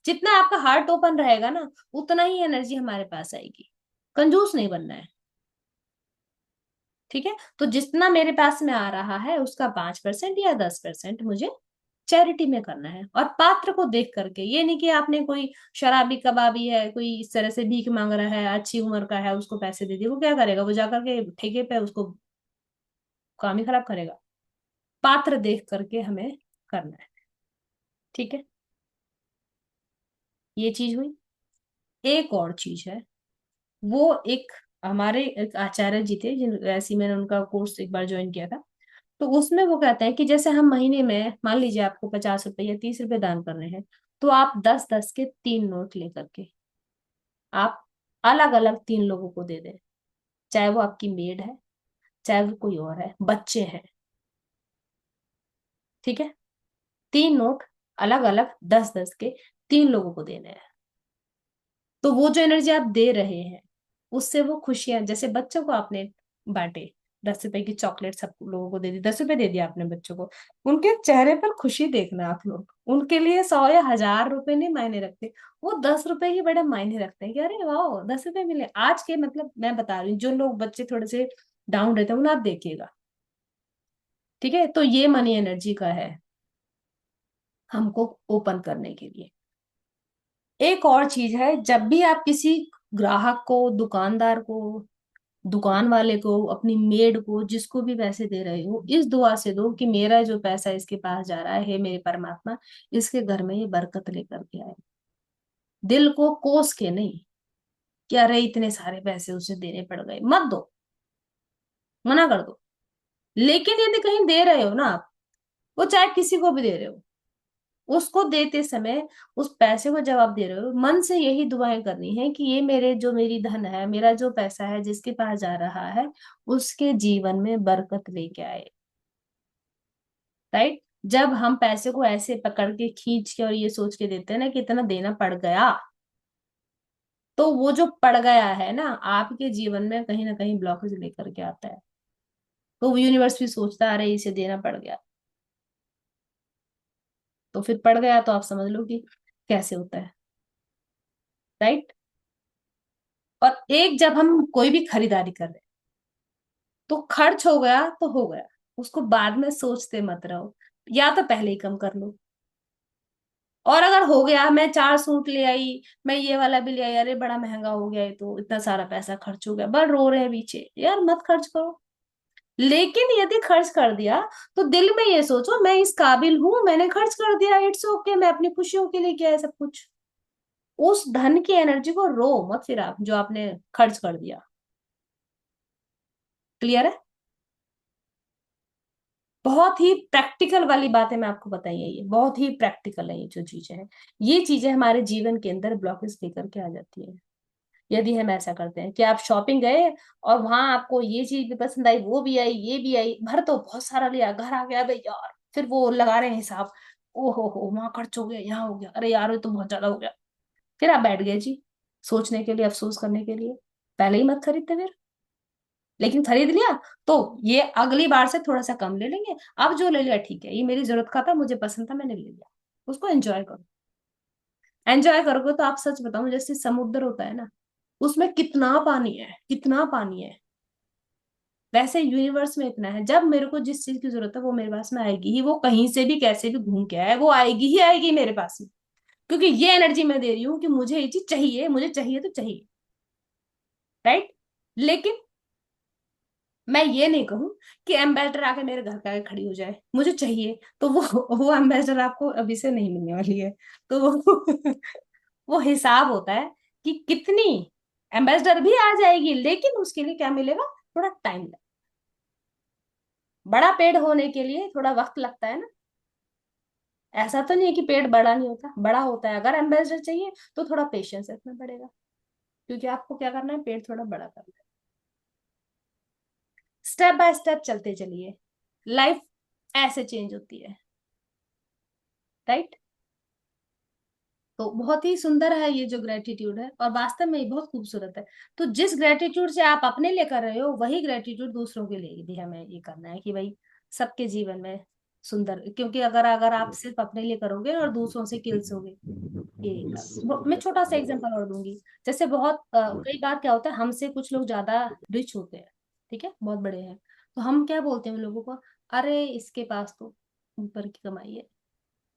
Speaker 1: जितना आपका हार्ट ओपन रहेगा ना, उतना ही एनर्जी हमारे पास आएगी। कंजूस नहीं बनना है। ठीक है, तो जितना मेरे पास में आ रहा है उसका 5% या 10% मुझे चैरिटी में करना है, और पात्र को देख करके। ये नहीं कि आपने कोई शराबी कबाबी है, कोई इस तरह से भीख मांग रहा है, अच्छी उम्र का है, उसको पैसे दे दिए, वो क्या करेगा? वो जाकर के ठेके पे उसको काम ही खराब करेगा। पात्र देख करके हमें करना है। ठीक है, ये चीज हुई। एक और चीज है, वो एक हमारे एक आचार्य जी थे, जिन ऐसी मैंने उनका कोर्स एक बार ज्वाइन किया था। तो उसमें वो कहते हैं कि जैसे हम महीने में, मान लीजिए आपको 50 रुपए या 30 रुपए दान करने हैं, तो आप 10-10 के 3 नोट लेकर के आप अलग अलग 3 लोगों को दे दें। चाहे वो आपकी मेड है, चाहे वो कोई और है, बच्चे हैं। ठीक है, 3 नोट अलग अलग 10-10 के 3 लोगों को देने हैं। तो वो जो एनर्जी आप दे रहे हैं, उससे वो खुशियां, जैसे बच्चों को आपने बांटे, 10 रुपए की चॉकलेट सब लोगों को दे दी, 10 रुपए दे दिया आपने बच्चों को, उनके चेहरे पर खुशी देखना आप लोग। उनके लिए 100 या 1000 रुपए नहीं मायने रखते, वो 10 रुपए ही बड़े मायने रखते हैं कि अरे वाह 10 रुपए मिले आज के। मतलब मैं बता रही हूँ, जो लोग बच्चे थोड़े से डाउन रहते हैं उन्हें आप देखिएगा। ठीक है, तो ये मनी एनर्जी का है हमको ओपन करने के लिए। एक और चीज है, जब भी आप किसी ग्राहक को, दुकानदार को, दुकान वाले को, अपनी मेड को, जिसको भी पैसे दे रहे हो, इस दुआ से दो कि मेरा जो पैसा इसके पास जा रहा है मेरे परमात्मा, इसके घर में ये बरकत लेकर के आए। दिल को कोस के नहीं कि अरे इतने सारे पैसे उसे देने पड़ गए, मत दो, मना कर दो। लेकिन यदि कहीं दे रहे हो ना आप, वो चाहे किसी को भी दे रहे हो, उसको देते समय उस पैसे को जब आप दे रहे हो, मन से यही दुआएं करनी है कि ये मेरे जो मेरी धन है, मेरा जो पैसा है जिसके पास जा रहा है, उसके जीवन में बरकत लेके आए। राइट। जब हम पैसे को ऐसे पकड़ के खींच के और ये सोच के देते हैं ना कि इतना देना पड़ गया, तो वो जो पड़ गया है ना आपके जीवन में कहीं ना कहीं ब्लॉकेज लेकर के आता है। तो वो यूनिवर्स भी सोचता है अरे इसे देना पड़ गया, तो फिर पड़ गया तो आप समझ लो कि कैसे होता है। राइट। और एक, जब हम कोई भी खरीदारी कर रहे हैं, तो खर्च हो गया तो हो गया, उसको बाद में सोचते मत रहो, या तो पहले ही कम कर लो। और अगर हो गया, मैं 4 सूट ले आई, मैं ये वाला भी ले आई, अरे बड़ा महंगा हो गया, ये तो इतना सारा पैसा खर्च हो गया, बस रो रहे हैं पीछे, यार मत खर्च करो। लेकिन यदि खर्च कर दिया, तो दिल में ये सोचो मैं इस काबिल हूं, मैंने खर्च कर दिया, इट्स ओके, मैं अपनी खुशियों के लिए किया है सब कुछ। उस धन की एनर्जी को रो मत फिर आप, जो आपने खर्च कर दिया। क्लियर है? बहुत ही प्रैक्टिकल वाली बातें मैं आपको बताई है, ये बहुत ही प्रैक्टिकल है। ये जो चीजें हैं, ये चीजें हमारे जीवन के अंदर ब्लॉकेज लेकर के आ जाती है। यदि हम ऐसा करते हैं कि आप शॉपिंग गए और वहां आपको ये चीज भी पसंद आई, वो भी आई, ये भी आई, भर तो बहुत सारा लिया, घर आ गया भाई यार, फिर वो लगा रहे हैं हिसाब, ओहो वहां खर्च हो गया, यहाँ हो गया, अरे यार ये तो बहुत ज्यादा हो गया। फिर आप बैठ गए जी सोचने के लिए, अफसोस करने के लिए। पहले ही मत खरीदते फिर। लेकिन खरीद लिया तो ये अगली बार से थोड़ा सा कम ले लेंगे, अब जो ले लिया ठीक है, ये मेरी जरूरत का था, मुझे पसंद था, मैंने ले लिया। उसको एंजॉय करो। एंजॉय करोगे तो आप, सच बताऊं, जैसे समुद्र होता है ना, उसमें कितना पानी है, कितना पानी है, वैसे यूनिवर्स में इतना है। जब मेरे को जिस चीज की जरूरत है वो मेरे पास में आएगी ही, वो कहीं से भी कैसे भी घूम के आए, वो आएगी ही आएगी मेरे पास में। क्योंकि ये एनर्जी मैं दे रही हूँ कि मुझे ये चीज चाहिए, मुझे चाहिए तो चाहिए। राइट। लेकिन मैं ये नहीं कहूं कि एम्बेसडर आके मेरे घर के आगे खड़ी हो जाए, मुझे चाहिए, तो वो एम्बेसडर आपको अभी से नहीं मिलने वाली है। तो वो वो हिसाब होता है कि कितनी, एम्बेसडर भी आ जाएगी, लेकिन उसके लिए क्या मिलेगा? थोड़ा टाइम लगेगा। बड़ा पेड़ होने के लिए थोड़ा वक्त लगता है ना। ऐसा तो नहीं है कि पेड़ बड़ा नहीं होता, बड़ा होता है। अगर एम्बेसडर चाहिए तो थोड़ा पेशेंस रखना पड़ेगा, क्योंकि आपको क्या करना है, पेड़ थोड़ा बड़ा करना है। स्टेप बाय स्टेप चलते चलिए, लाइफ ऐसे चेंज होती है। राइट। तो बहुत ही सुंदर है ये जो ग्रेटिट्यूड है, और वास्तव में ये बहुत खूबसूरत है। तो जिस ग्रेटिट्यूड से आप अपने लिए कर रहे हो, वही ग्रेटिट्यूड दूसरों के लिए भी हमें ये करना है कि भाई सबके जीवन में सुंदर, क्योंकि अगर अगर आप सिर्फ अपने लिए करोगे और दूसरों से किलसोगे, ये मैं छोटा सा एग्जांपल और दूंगी। जैसे बहुत कई बार क्या होता है, हमसे कुछ लोग ज्यादा रिच होते हैं, ठीक है, बहुत बड़े हैं, तो हम क्या बोलते हैं उन लोगों को, अरे इसके पास तो ऊपर की कमाई है,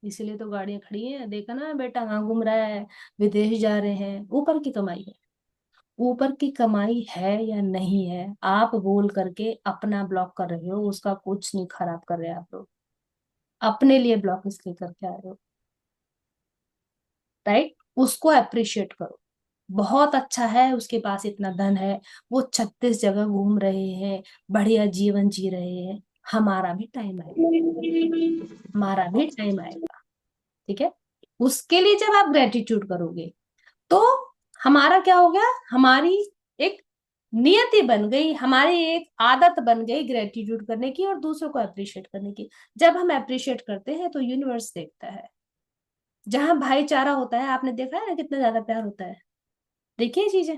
Speaker 1: इसीलिए तो गाड़ियां खड़ी हैं, देखा ना बेटा कहाँ घूम रहा है, विदेश जा रहे हैं, ऊपर की कमाई है। ऊपर की कमाई है या नहीं है, आप बोल करके अपना ब्लॉक कर रहे हो, उसका कुछ नहीं खराब कर रहे आप लोग, अपने लिए ब्लॉक इसलिए करके आ रहे हो, राइट। उसको अप्रिशिएट करो, बहुत अच्छा है, उसके पास इतना धन है, वो 36 जगह घूम रहे हैं, बढ़िया जीवन जी रहे हैं, हमारा भी टाइम आएगा, हमारा भी टाइम आएगा, ठीक है। उसके लिए जब आप ग्रेटिट्यूड करोगे, तो हमारा क्या हो गया, हमारी एक नियति बन गई, हमारी एक आदत बन गई ग्रेटिट्यूड करने की और दूसरों को अप्रिशिएट करने की। जब हम अप्रिशिएट करते हैं तो यूनिवर्स देखता है, जहां भाईचारा होता है, आपने देखा है ना कितना ज्यादा प्यार होता है, देखिए चीजें,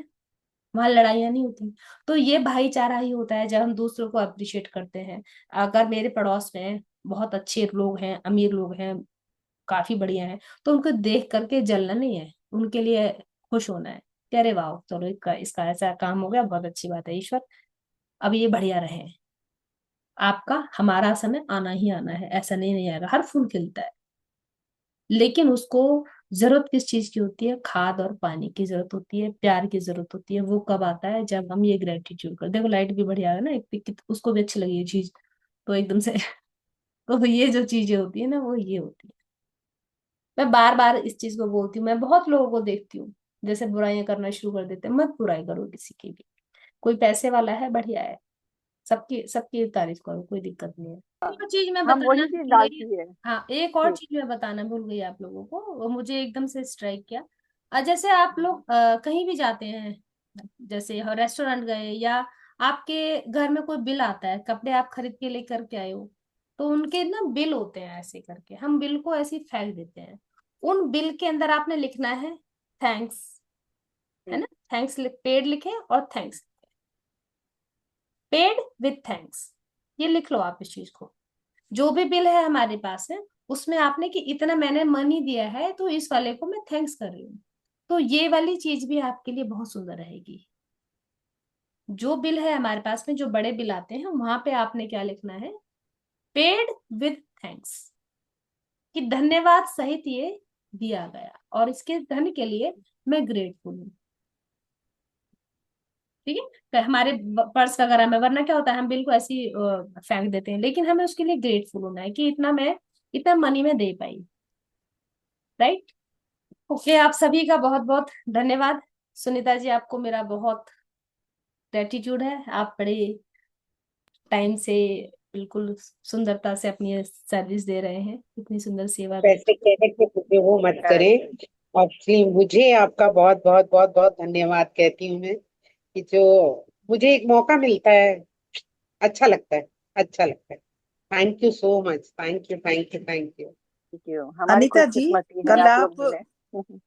Speaker 1: वहां लड़ाइयाँ नहीं होती। तो ये भाईचारा ही होता है जब हम दूसरों को अप्रिशिएट करते हैं। अगर मेरे पड़ोस में बहुत अच्छे लोग हैं, अमीर लोग हैं, काफी बढ़िया हैं, तो उनको देख करके जलना नहीं है, उनके लिए खुश होना है कि अरे वाह, चलो इसका इसका ऐसा काम हो गया, बहुत अच्छी बात है ईश्वर, अब ये बढ़िया रहे। आपका हमारा समय आना ही आना है, ऐसा नहीं आएगा, हर फूल खिलता है, लेकिन उसको जरूरत किस चीज की होती है, खाद और पानी की जरूरत होती है, प्यार की जरूरत होती है। वो कब आता है, जब हम ये ग्रेटिट्यूड कर, देखो लाइट भी बढ़िया है ना, उसको भी अच्छी लगी ये चीज, तो एकदम से तो ये जो चीजें होती है ना, वो ये होती है। मैं बार बार इस चीज को बोलती हूँ, मैं बहुत लोगों को देखती हूँ जैसे बुराइयां करना शुरू कर देते हैं, मत बुराई करो किसी की भी, कोई पैसे वाला है बढ़िया है, सबकी सबकी तारीफ करो, कोई दिक्कत नहीं है। एक और चीज मैं
Speaker 4: हम
Speaker 1: बताना
Speaker 4: वही चीज
Speaker 1: भूल गई,
Speaker 4: डालती है।
Speaker 1: हाँ एक और
Speaker 4: जी।
Speaker 1: चीज मैं बताना भूल गई आप लोगों को, वो मुझे एकदम से स्ट्राइक किया। जैसे आप लोग कहीं भी जाते हैं, जैसे रेस्टोरेंट गए, या आपके घर में कोई बिल आता है, कपड़े आप खरीद के लेकर के आए हो, तो उनके ना बिल होते हैं, ऐसे करके हम बिल को ऐसे ही फेंक देते हैं। उन बिल के अंदर आपने लिखना है थैंक्स, है ना, थैंक्स, पेड लिखे और थैंक्स, पेड विथ थैंक्स, ये लिख लो आप इस चीज को। जो भी बिल है हमारे पास है, उसमें आपने कि इतना मैंने मनी दिया है, तो इस वाले को मैं थैंक्स कर रही हूँ। तो ये वाली चीज भी आपके लिए बहुत सुंदर रहेगी। जो बिल है हमारे पास में, जो बड़े बिल आते हैं, वहां पे आपने क्या लिखना है, पेड विथ थैंक्स, कि धन्यवाद सहित ये दिया गया और इसके धन के लिए मैं ग्रेटफुल हूँ, ठीक है। तो हमारे पर्स वगैरह में, वरना क्या होता है, हम बिल को ऐसे ही फेंक देते हैं, लेकिन हमें उसके लिए ग्रेटफुल होना है कि इतना मैं, इतना मनी में दे पाई, राइट। ओके, आप सभी का बहुत बहुत धन्यवाद। सुनीता जी, आपको मेरा बहुत ग्रेटिट्यूड है, आप बड़े टाइम से बिल्कुल सुंदरता से अपनी सर्विस दे रहे हैं, इतनी सुंदर सेवा भी।
Speaker 2: पैसे कह के मुझे वो मत करें। एक्चुअली मुझे आपका बहुत बहुत बहुत बहुत धन्यवाद कहती हूँ मैं, कि जो मुझे एक मौका मिलता है, अच्छा लगता है, अच्छा लगता है। Thank you so much, thank you thank you thank you.
Speaker 4: Thank you, हमारी
Speaker 3: अनीता जी,
Speaker 4: खुशकिस्मती है
Speaker 3: कल
Speaker 4: आप लोग
Speaker 3: आप
Speaker 4: मिले।